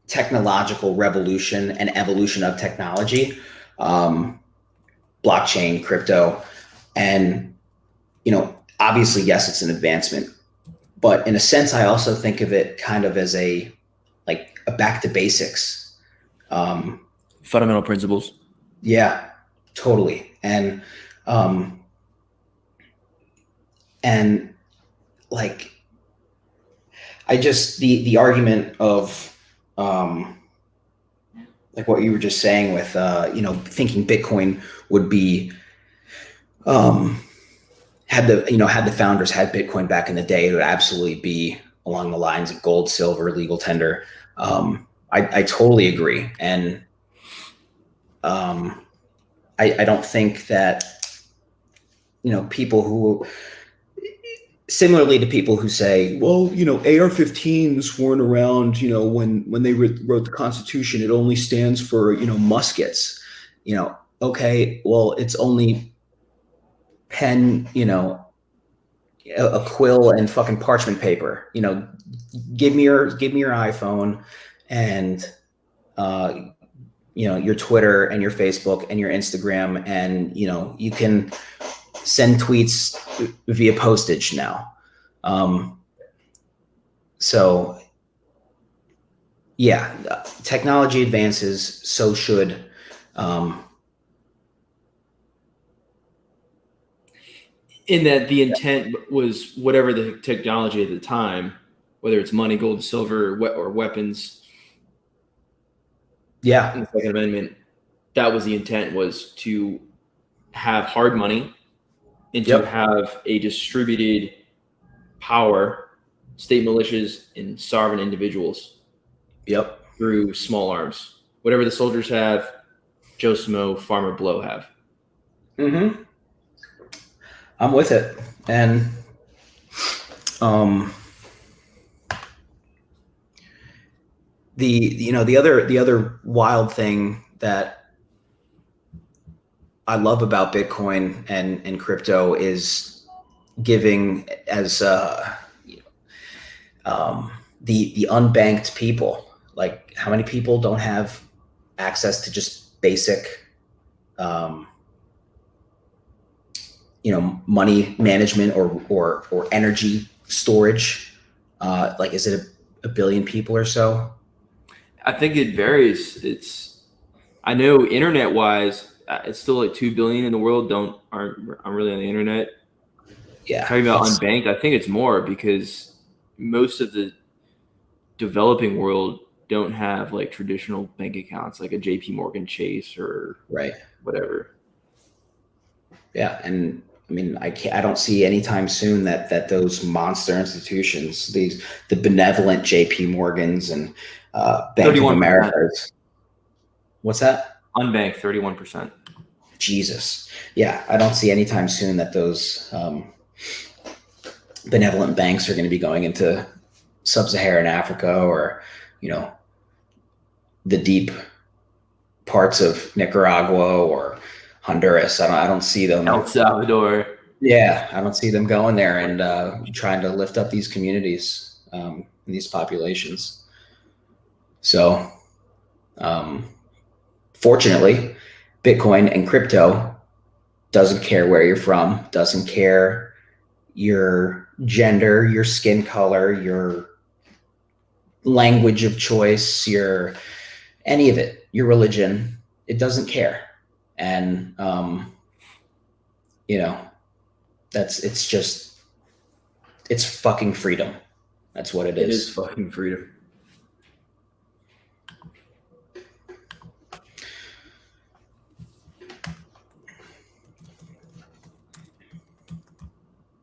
technological revolution and evolution of technology, blockchain, crypto, and obviously yes, it's an advancement, but in a sense I also think of it kind of as a back to basics, fundamental principles. Yeah, totally. And like, I just, the argument of, like what you were just saying with, thinking Bitcoin would be, had the founders had Bitcoin back in the day, it would absolutely be along the lines of gold, silver, legal tender. I totally agree. And, I don't think that, people who, similarly to people who say, well, AR-15s weren't around, when they wrote the Constitution, it only stands for, muskets, okay, well, it's only pen, a quill and fucking parchment paper, give me your iPhone and, your Twitter and your Facebook and your Instagram, and, you can send tweets via postage now. So yeah, technology advances, so should, in that the intent was whatever the technology at the time, whether it's money, gold, silver, or weapons. Yeah. In the Second Amendment, that was the intent, was to have hard money and to have a distributed power, state militias, and sovereign individuals. Yep. Through small arms. Whatever the soldiers have, Joe Smo, Farmer Blow have. Mm-hmm. I'm with it. And the other wild thing that I love about Bitcoin and crypto is giving as the unbanked people. Like, how many people don't have access to just basic money management or energy storage? Like, is it a billion people or so? I think it varies. I know internet wise, it's still like 2 billion in the world aren't really on the internet. Yeah. Talking about unbanked, I think it's more, because most of the developing world don't have like traditional bank accounts like a JP Morgan Chase or whatever. Yeah. And I mean, I don't see anytime soon that those monster institutions, the benevolent JP Morgans and Bank of America's. What's that? Unbanked, 31%. Jesus. Yeah. I don't see anytime soon that those benevolent banks are going to be going into sub-Saharan Africa or, the deep parts of Nicaragua or Honduras. I don't see them. El Salvador. Yeah, I don't see them going there and trying to lift up these communities, these populations. So, fortunately, Bitcoin and crypto doesn't care where you're from, doesn't care your gender, your skin color, your language of choice, any of it, your religion. It doesn't care. And, it's fucking freedom. That's what it is. It is fucking freedom.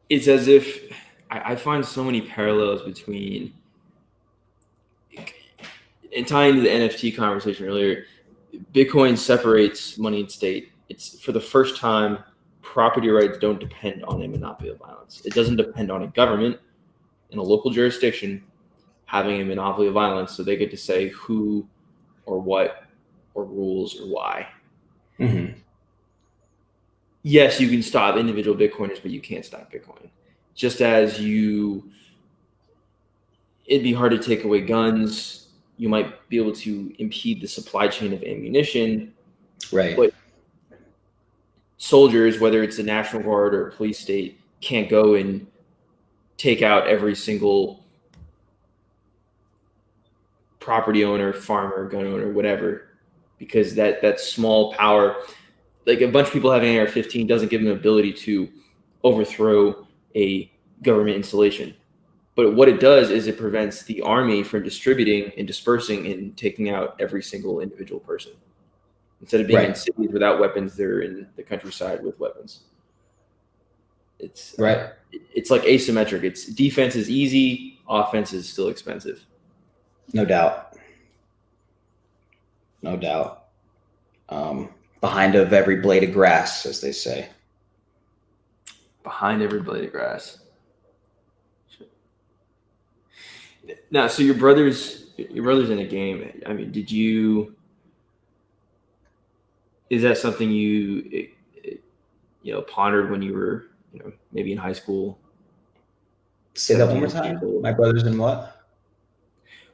It's as if I find so many parallels between, and tying to the NFT conversation earlier, Bitcoin separates money and state. It's, for the first time, property rights don't depend on a monopoly of violence. It doesn't depend on a government in a local jurisdiction having a monopoly of violence, so they get to say who or what or rules or why. Mm-hmm. Yes, you can stop individual Bitcoiners, but you can't stop Bitcoin. Just as it'd be hard to take away guns. You might be able to impede the supply chain of ammunition. Right. But soldiers, whether it's a National Guard or a police state, can't go and take out every single property owner, farmer, gun owner, whatever, because that small power, like a bunch of people having AR-15 doesn't give them the ability to overthrow a government installation. But what it does is it prevents the army from distributing and dispersing and taking out every single individual person. Instead of being in cities without weapons, they're in the countryside with weapons. It's right. It's like asymmetric. It's defense is easy, offense is still expensive. No doubt. No doubt. Behind of every blade of grass, as they say. Behind every blade of grass. Now, so your brother's in a game. I mean, is that something you pondered when you were, maybe in high school? Say that one more time. My brother's in what?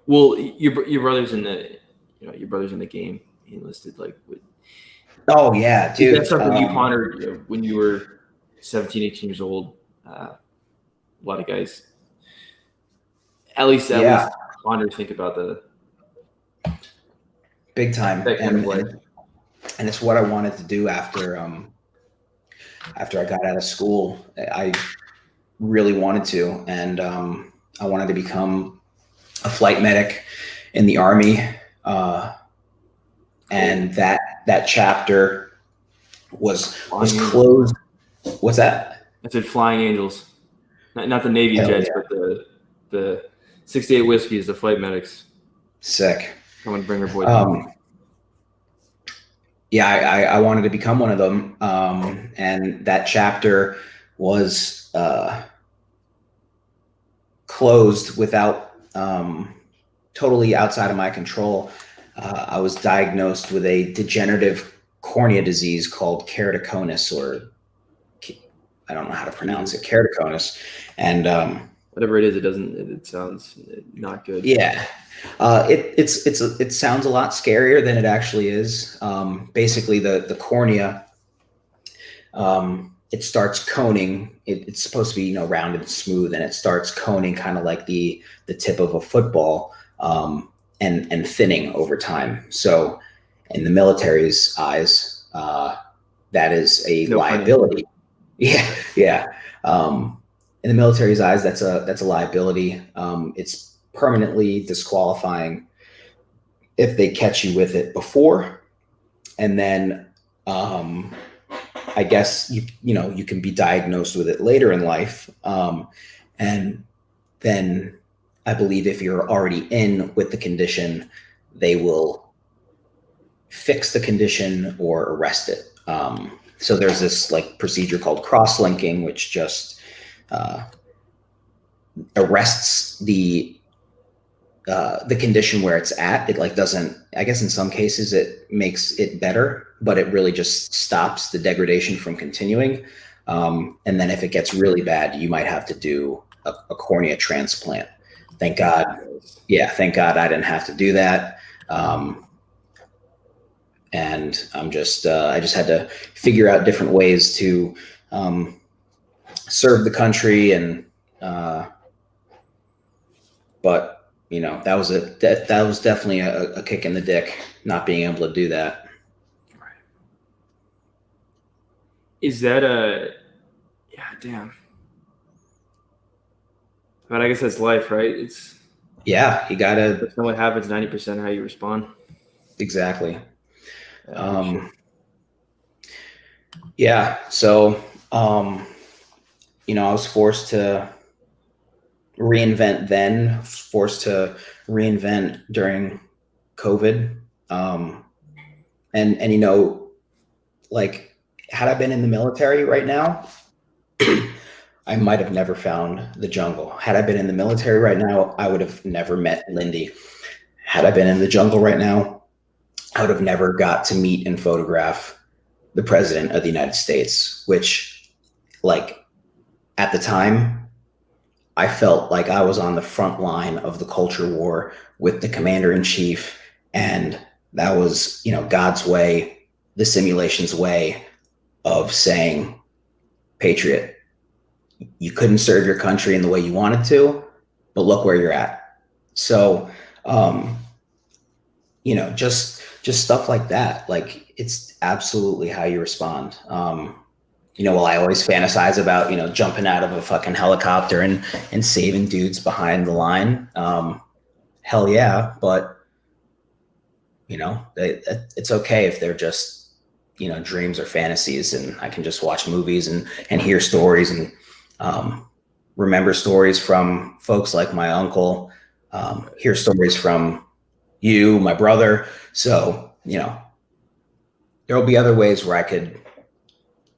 Well, your brother's in the game. He enlisted Oh yeah, dude. That's something you pondered when you were 17, 18 years old. A lot of guys, at least think about the big time, and it's what I wanted to do after I got out of school. I really wanted to, and I wanted to become a flight medic in the Army, and that chapter was closed. What's that? I said Flying Angels, not the Navy Hell jets, yeah. but the 68 Whiskeys, the flight medics. Sick. I'm gonna bring her boys home. Yeah, I wanted to become one of them, and that chapter was closed without totally outside of my control. I was diagnosed with a degenerative cornea disease called keratoconus, or I don't know how to pronounce it, keratoconus, and whatever it is, it sounds not good. Yeah. It sounds a lot scarier than it actually is. Basically, the cornea, it starts coning. It's supposed to be rounded and smooth, and it starts coning kind of like the tip of a football, and thinning over time. So, in the military's eyes, that is a liability. Yeah, yeah. In the military's eyes, that's a liability. It's permanently disqualifying if they catch you with it before, and then I guess you can be diagnosed with it later in life, and then I believe if you're already in with the condition, they will fix the condition or arrest it. So there's this procedure called cross-linking, which just arrests the condition where it's at. It doesn't, I guess in some cases it makes it better, but it really just stops the degradation from continuing. And then if it gets really bad, you might have to do a cornea transplant. Thank God. Yeah. Thank God I didn't have to do that. And I just had to figure out different ways to serve the country, and but that was definitely a kick in the dick, not being able to do that. Is that yeah, damn. But I guess that's life, right? It's you gotta. That's not what happens. 90% how you respond. Exactly. Yeah. So, I was forced to reinvent during COVID. And had I been in the military right now, I might have never found the jungle. Had I been in the military right now, I would have never met Lindy. Had I been in the jungle right now, I would have never got to meet and photograph the president of the United States, which, at the time, I felt like I was on the front line of the culture war with the commander in chief. And that was, God's way, the simulation's way of saying, Patriot, you couldn't serve your country in the way you wanted to, but look where you're at. So, just stuff like that. It's absolutely how you respond. Well, I always fantasize about, jumping out of a fucking helicopter and saving dudes behind the line. Hell yeah. But, it's okay if they're just, dreams or fantasies, and I can just watch movies and hear stories and remember stories from folks like my uncle, hear stories from you, my brother. So, there will be other ways where I could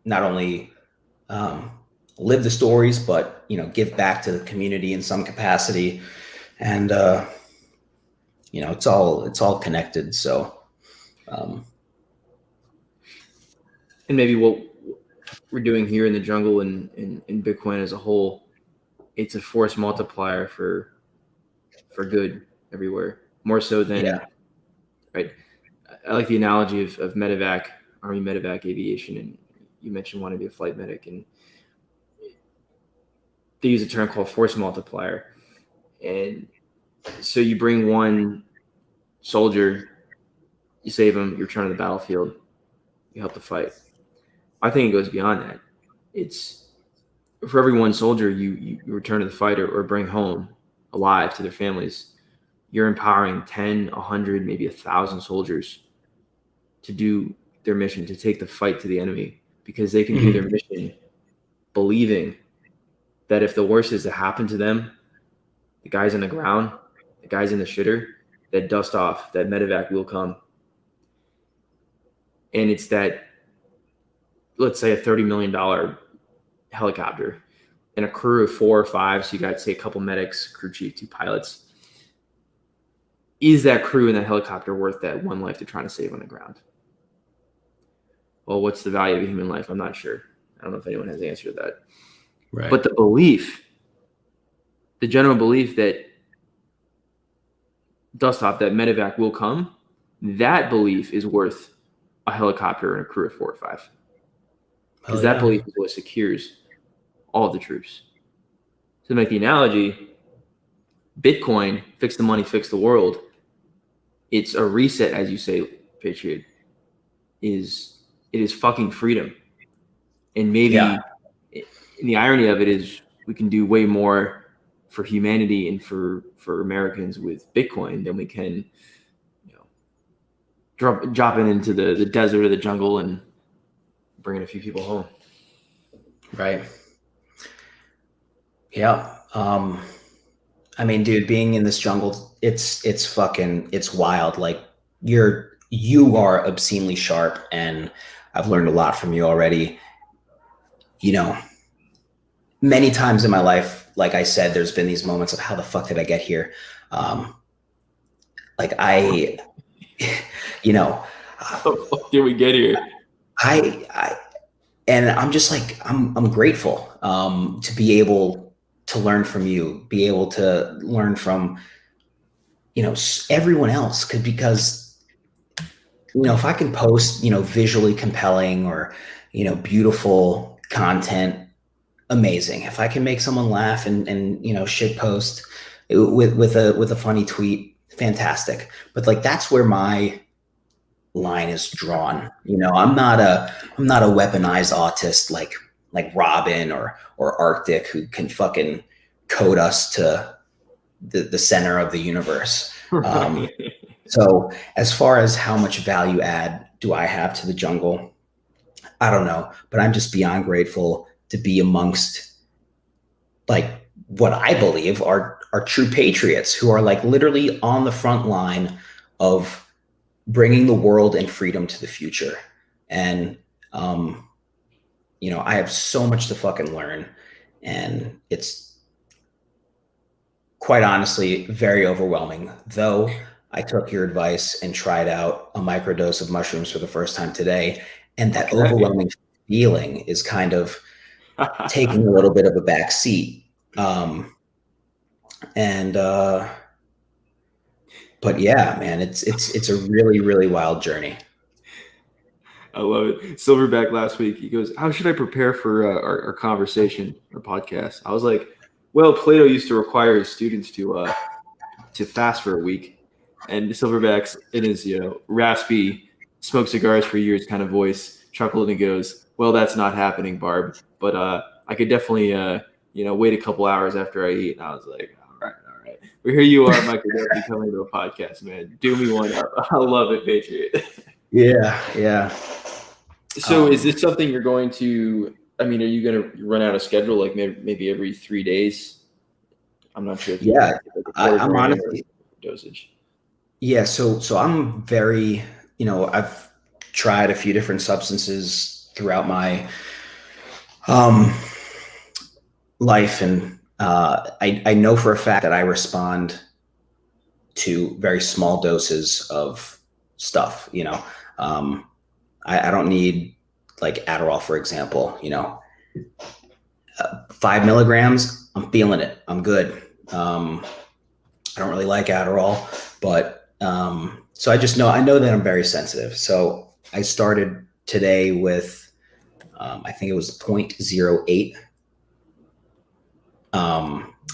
not only live the stories, but give back to the community in some capacity, and it's all connected. So, and maybe what we're doing here in the jungle and in Bitcoin as a whole, it's a force multiplier for good everywhere, more so than right. I like the analogy of medevac, Army medevac aviation, and you mentioned wanting to be a flight medic, and they use a term called force multiplier. And so you bring one soldier, you save him, you return to the battlefield, you help the fight. I think it goes beyond that. It's for every one soldier you return to the fight or bring home alive to their families. you're empowering 10, 100, maybe 1,000 soldiers to do their mission, to take the fight to the enemy, because they can do their mission believing that if the worst is to happen to them, the guys on the ground, the guys in the shitter, that dust off, that medevac will come. And it's that, let's say, a $30 million helicopter and a crew of 4 or 5, so you got, say, a couple medics, crew chief, 2 pilots. Is that crew in that helicopter worth that one life they're trying to save on the ground? Well, what's the value of a human life? I'm not sure. I don't know if anyone has the answer to that. Right. But the belief, the general belief that dust off, that medevac will come, that belief is worth a helicopter and a crew of 4 or 5. Because that belief is what secures all of the troops. To make the analogy, Bitcoin, fix the money, fix the world. It's a reset, as you say, Patriot. It is fucking freedom. And maybe the irony of it is we can do way more for humanity and for Americans with Bitcoin than we can, dropping into the desert or the jungle and bringing a few people home. Right. Yeah. I mean, dude, being in this jungle, it's wild. Like you are obscenely sharp, and I've learned a lot from you already. Many times in my life, like I said, there's been these moments of how the fuck did I get here? How the fuck did we get here? And I'm just like, I'm grateful to be able to learn from you, be able to learn from, everyone else. Because, if I can post, visually compelling or, beautiful content, amazing. If I can make someone laugh and shit post with a funny tweet, fantastic. But like, that's where my line is drawn. I'm not a weaponized autist like Robin or Arctic, who can fucking code us to the center of the universe. So as far as how much value add do I have to the jungle, I don't know, but I'm just beyond grateful to be amongst like what I believe are true patriots who are like literally on the front line of bringing the world and freedom to the future. And, I have so much to fucking learn, and it's quite honestly very overwhelming. Though I took your advice and tried out a microdose of mushrooms for the first time today, and that overwhelming feeling is kind of taking a little bit of a back seat. But yeah, man, it's a really, really wild journey. I love it. Silverback last week, he goes, "How should I prepare for our conversation, our podcast?" I was like, "Well, Plato used to require his students to fast for a week." And Silverback's in his raspy, smoked cigars for years kind of voice chuckled and goes, "Well, that's not happening, Barb. But I could definitely wait a couple hours after I eat." And I was like, all right. Well, here you are, Michael Duffy, coming to a podcast, man. Do me one up. I love it, Patriot. Yeah. So is this something you're going to, are you going to run out of schedule, like maybe every 3 days? I'm not sure. I'm honestly dosage. Yeah. So I'm very, I've tried a few different substances throughout my life. And I know for a fact that I respond to very small doses of stuff, I don't need like Adderall, for example, 5 milligrams, I'm feeling it. I'm good. I don't really like Adderall, but so I know that I'm very sensitive. So I started today with, I think it was 0.08.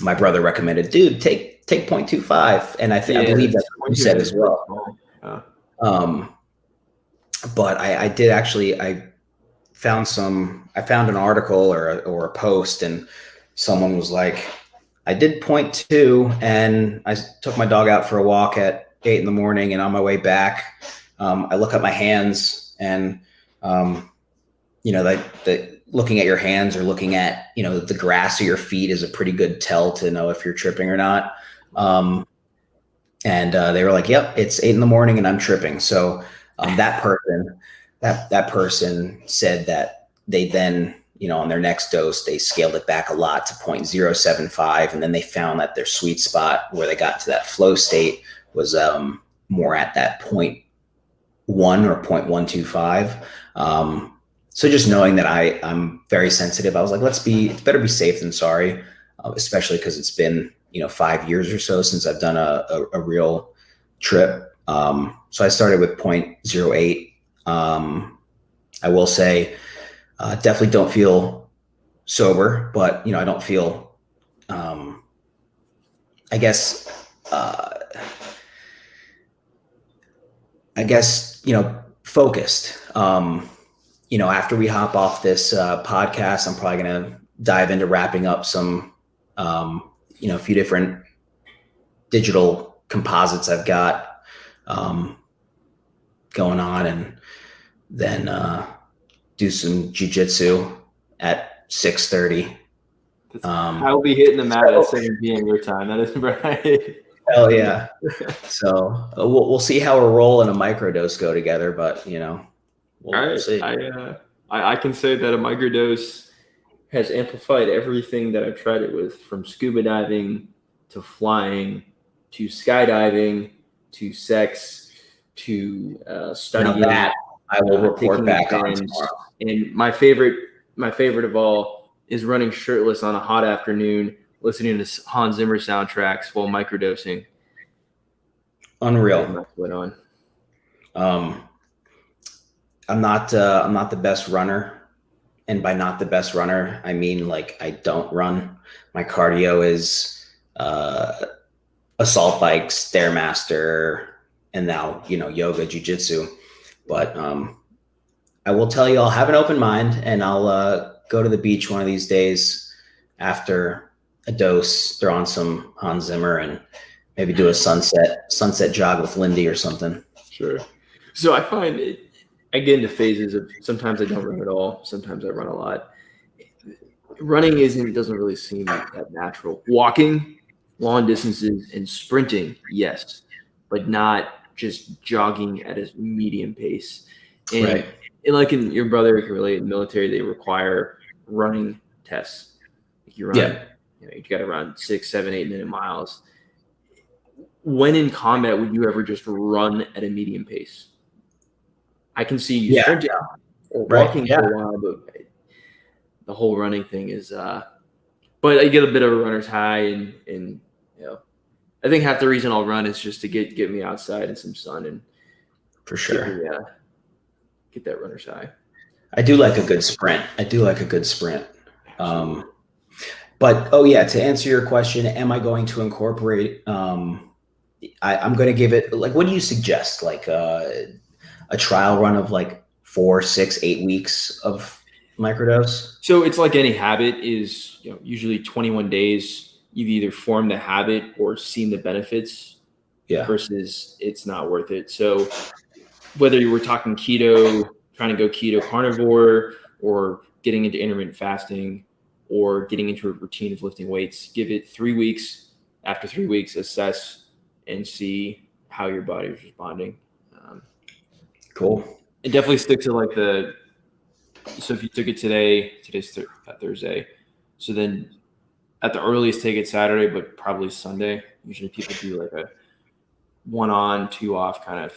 My brother recommended, dude, take 0.25. And I believe that's what you said as well. But I did actually, I found an article or a post, and someone was like, I did point two, and I took my dog out for a walk at 8 in the morning. And on my way back, I look at my hands, and looking at your hands or looking at the grass of your feet is a pretty good tell to know if you're tripping or not. And they were like, "Yep, it's 8 in the morning, and I'm tripping." So that person said that they then, on their next dose, they scaled it back a lot to 0.075. And then they found that their sweet spot where they got to that flow state was more at that 0.1 or 0.125. So just knowing that I'm very sensitive, I was like, it's better be safe than sorry, especially because it's been, 5 years or so since I've done a real trip. So I started with 0.08. I will say, definitely don't feel sober, but I don't feel, I guess, focused. After we hop off this podcast, I'm probably going to dive into wrapping up some, a few different digital composites I've got going on, and then do some jujitsu at 6:30. I'll be hitting the mat at 7 p.m. your time. That is right. Hell yeah. So we'll see how a roll and a microdose go together, but we'll see. I can say that a microdose has amplified everything that I've tried it with, from scuba diving to flying to skydiving to sex to studying. Now that I will report back on exams. tomorrow. And my favorite of all is running shirtless on a hot afternoon, listening to Hans Zimmer soundtracks while microdosing. Unreal. On. I'm not the best runner. And by not the best runner, I mean, like, I don't run. My cardio is assault bikes, Stairmaster, and now, yoga, jujitsu. But I will tell you, I'll have an open mind, and I'll go to the beach one of these days after a dose, throw on some Hans Zimmer, and maybe do a sunset jog with Lindy or something. Sure. So I find it, I get into phases of sometimes I don't run at all. Sometimes I run a lot. Running doesn't really seem that natural. Walking long distances and sprinting, yes, but not just jogging at a medium pace. And, right. And like your brother can relate, in the military, they require running tests. You run, you got to run 6, 7, 8 minute miles. When in combat, would you ever just run at a medium pace? I can see you sprinting or walking for a while, but the whole running thing is, but I get a bit of a runner's high, and I think half the reason I'll run is just to get me outside in some sun, and for sure, get that runner's high. I do like a good sprint. But to answer your question, am I going to incorporate? I'm going to give it, like, what do you suggest? Like a trial run of like 4, 6, 8 weeks of microdose? So it's like any habit is, usually 21 days. You've either formed the habit or seen the benefits versus it's not worth it. So whether you were talking keto, trying to go keto carnivore, or getting into intermittent fasting, or getting into a routine of lifting weights, give it 3 weeks. After 3 weeks, assess and see how your body is responding. Cool. And definitely stick to so if you took it today's Thursday. So then at the earliest, take it Saturday, but probably Sunday. Usually people do like a 1 on, 2 off kind of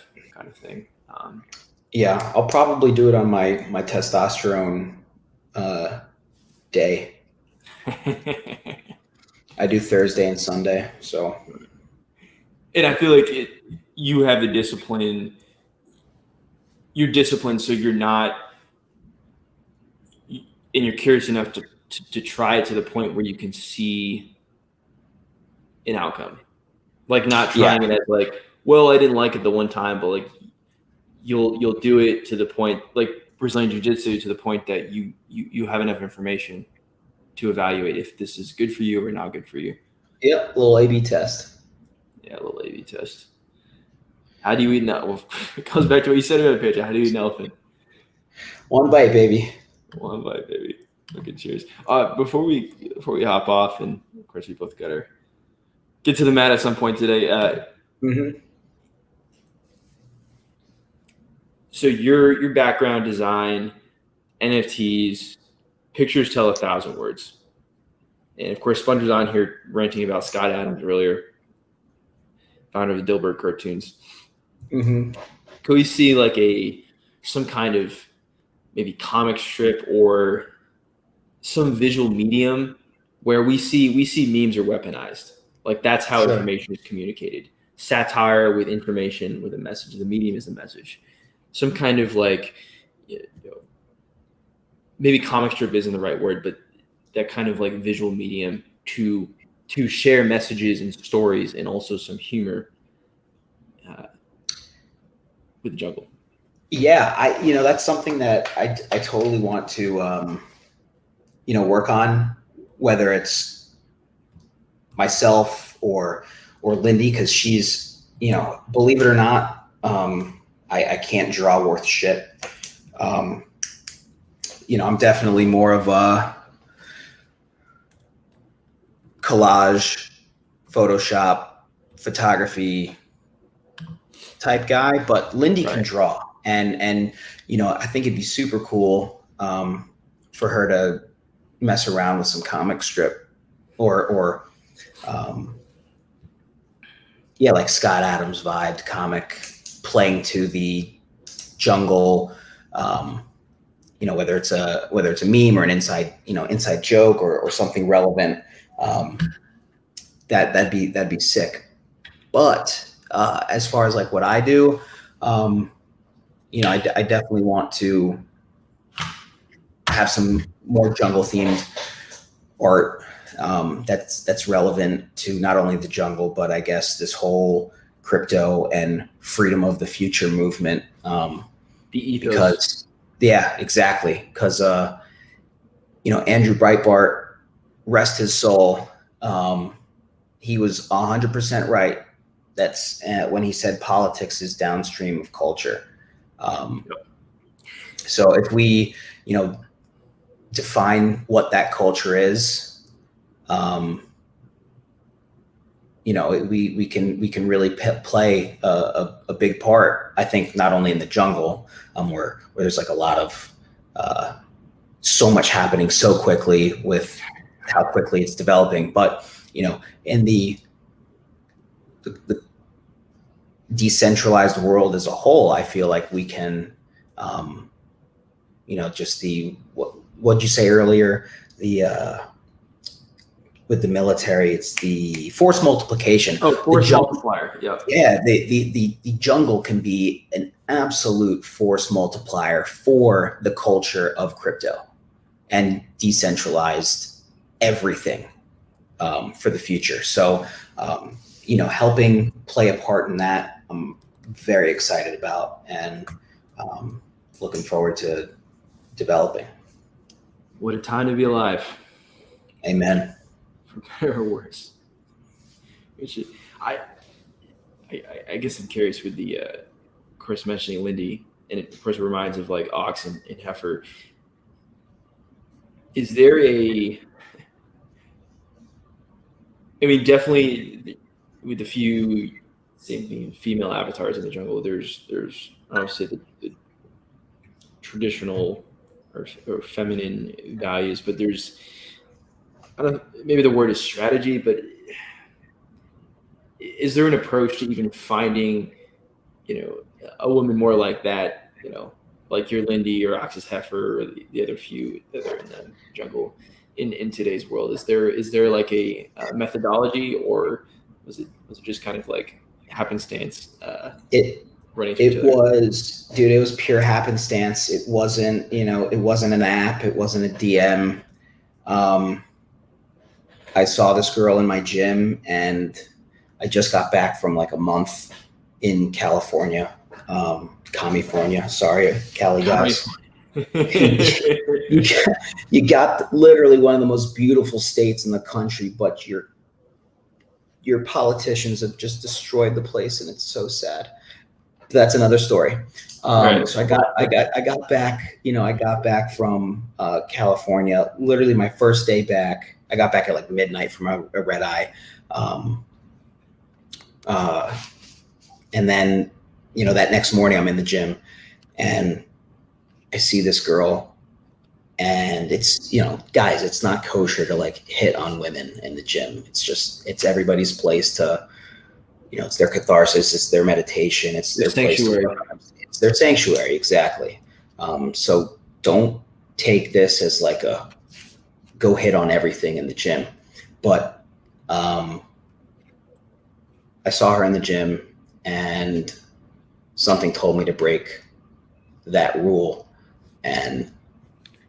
thing. I'll probably do it on my testosterone day. I do Thursday and Sunday. So, and I feel like you have the discipline. You're disciplined, so you're not, and you're curious enough to try it to the point where you can see an outcome. Like, not trying it as like, well, I didn't like it the one time, but like you'll do it to the point, like Brazilian Jiu-Jitsu, to the point that you have enough information to evaluate if this is good for you or not good for you. Yep, little A/B test. Yeah, a little A/B test. How do you eat an elephant? Well, it comes back to what you said about the picture. How do you eat an elephant? One bite, baby. One bite, baby. Okay, cheers. Before we hop off, and of course we both gotta get to the mat at some point today. So your background design, NFTs, pictures tell 1,000 words. And of course, Sponge was on here ranting about Scott Adams earlier, founder of the Dilbert cartoons. Could we see like some kind of maybe comic strip or some visual medium where we see memes are weaponized? Like that's how information is communicated. Satire with information with a message. The medium is the message. Some kind of like, maybe comic strip isn't the right word, but that kind of like visual medium to share messages and stories and also some humor with the jungle. Yeah, that's something that I totally want to work on, whether it's myself or Lindy, because she's, believe it or not, I can't draw worth shit. I'm definitely more of a collage, Photoshop, photography type guy, but Lindy can draw. And I think it'd be super cool for her to mess around with some comic strip or like Scott Adams vibed comic, playing to the jungle, whether it's a meme or an inside joke or something relevant, that'd be sick. But as far as like what I do, I definitely want to have some more jungle themed art that's relevant to not only the jungle, but I guess this whole crypto and freedom of the future movement. The ethos. Because, yeah, exactly. Because Andrew Breitbart, rest his soul, he was 100% right. That's when he said politics is downstream of culture. So if we, define what that culture is, we can really play a big part. I think not only in the jungle, where there's like a lot of so much happening so quickly with how quickly it's developing, but in the decentralized world as a whole, I feel like we can, just what'd you say earlier? With the military, it's the force multiplication. Oh, force multiplier. Yeah. Yeah. The jungle can be an absolute force multiplier for the culture of crypto and decentralized everything for the future. So, helping play a part in that, I'm very excited about and looking forward to developing. What a time to be alive. Amen. For better or worse. I guess I'm curious with the, of course, mentioning Lindy, and of course it reminds of like ox and heifer. Is there definitely with a few female avatars in the jungle, there's I don't say the traditional or feminine values, but there's, maybe the word is strategy, but is there an approach to even finding, a woman more like that, like your Lindy or Ox's heifer or the other few that are in the jungle in today's world? Is there like a methodology, or was it just kind of like happenstance? It was pure happenstance. It wasn't, it wasn't an app. It wasn't a DM. I saw this girl in my gym, and I just got back from like a month in California. California. Sorry, Cali guys. You got literally one of the most beautiful states in the country, but you're your politicians have just destroyed the place, and it's so sad. That's another story. Right. So I got back, I got back from California, literally my first day back. I got back at like midnight from a red eye. And then, that next morning I'm in the gym and I see this girl, and it's, guys, it's not kosher to like hit on women in the gym. It's everybody's place to, it's their catharsis, it's their meditation, it's their sanctuary. It's their sanctuary, exactly. So don't take this as like a go hit on everything in the gym. But I saw her in the gym, and something told me to break that rule, and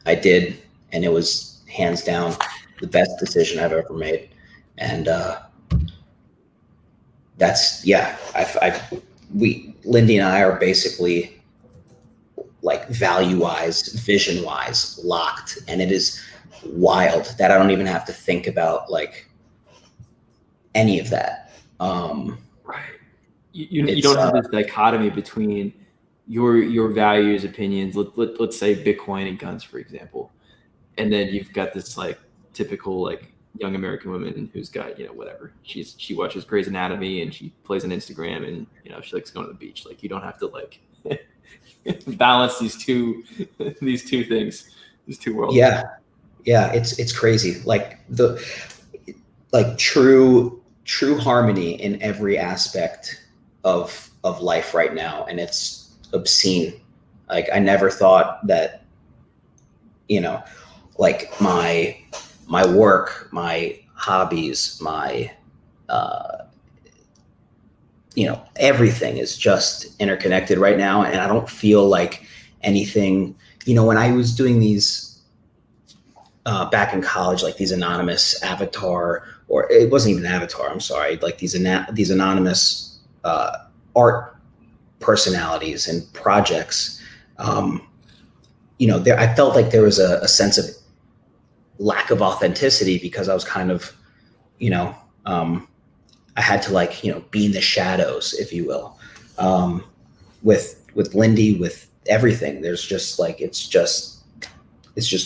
I did, and it was hands down the best decision I've ever made. And Lindy and I are basically like value-wise, vision-wise locked, and it is wild that I don't even have to think about like any of that. Right. You don't have this dichotomy between your values, opinions. Let's say Bitcoin and guns, for example, and then you've got this like typical like young American woman who's got whatever she watches Grey's Anatomy and she plays on Instagram and she likes going to the beach. Like you don't have to like balance these two things, these two worlds. Yeah, it's crazy. Like true harmony in every aspect of life right now, and it's obscene. Like I never thought that like my work, my hobbies, my everything is just interconnected right now, and I don't feel like anything. When I was doing these back in college, like these anonymous avatar, or it wasn't even avatar, I'm sorry, like these anonymous art personalities and projects, I felt like there was a sense of lack of authenticity because I was kind of, I had to like, be in the shadows, if you will, with Lindy, with everything. There's just like, it's just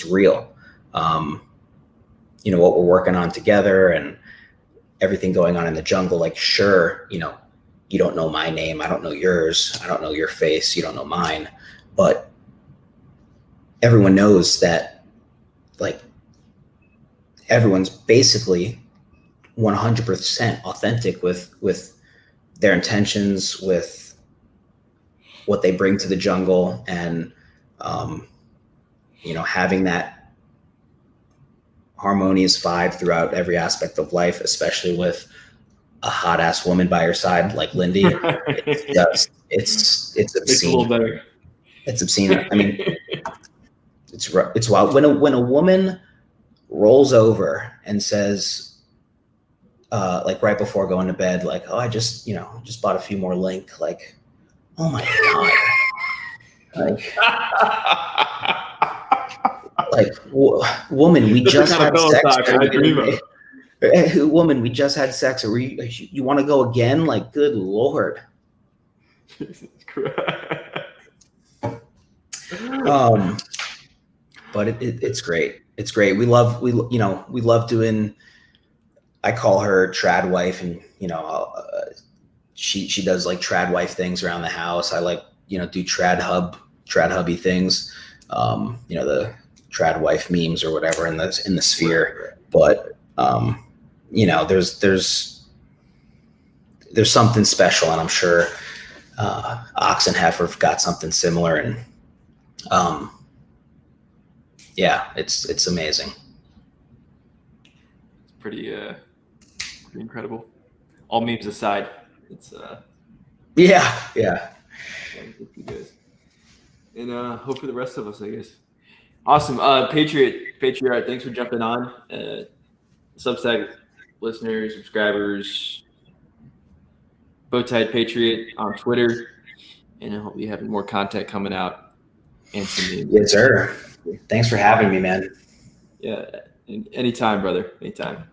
real. What we're working on together and everything going on in the jungle, like, sure, you don't know my name. I don't know yours. I don't know your face. You don't know mine, but everyone knows that like everyone's basically 100% authentic with their intentions, with what they bring to the jungle, and having that harmonious vibe throughout every aspect of life, especially with a hot ass woman by your side like Lindy. It's obscene. It's a little better. It's obscene. I mean, it's wild when a woman rolls over and says, like right before going to bed, like, oh, I just bought a few more Link. Like, oh my God. Woman, we just had sex. Woman, we just had sex. Or you want to go again? Like, good Lord. But it's great. It's great. We love doing. I call her Trad Wife, and she does like Trad Wife things around the house. I like do Trad Hubby things. The Trad Wife memes or whatever in the sphere. But there's something special, and I'm sure Ox and Heifer have got something similar, and it's amazing. It's pretty incredible. All memes aside, it's yeah. Good guys. And hope for the rest of us, I guess. Awesome. Patriarch, thanks for jumping on. Substack listeners, subscribers, Bowtied Patriot on Twitter, and I hope you have more content coming out. And some memes. Yes, sir. Thanks for having me, man. Yeah, anytime, brother. Anytime.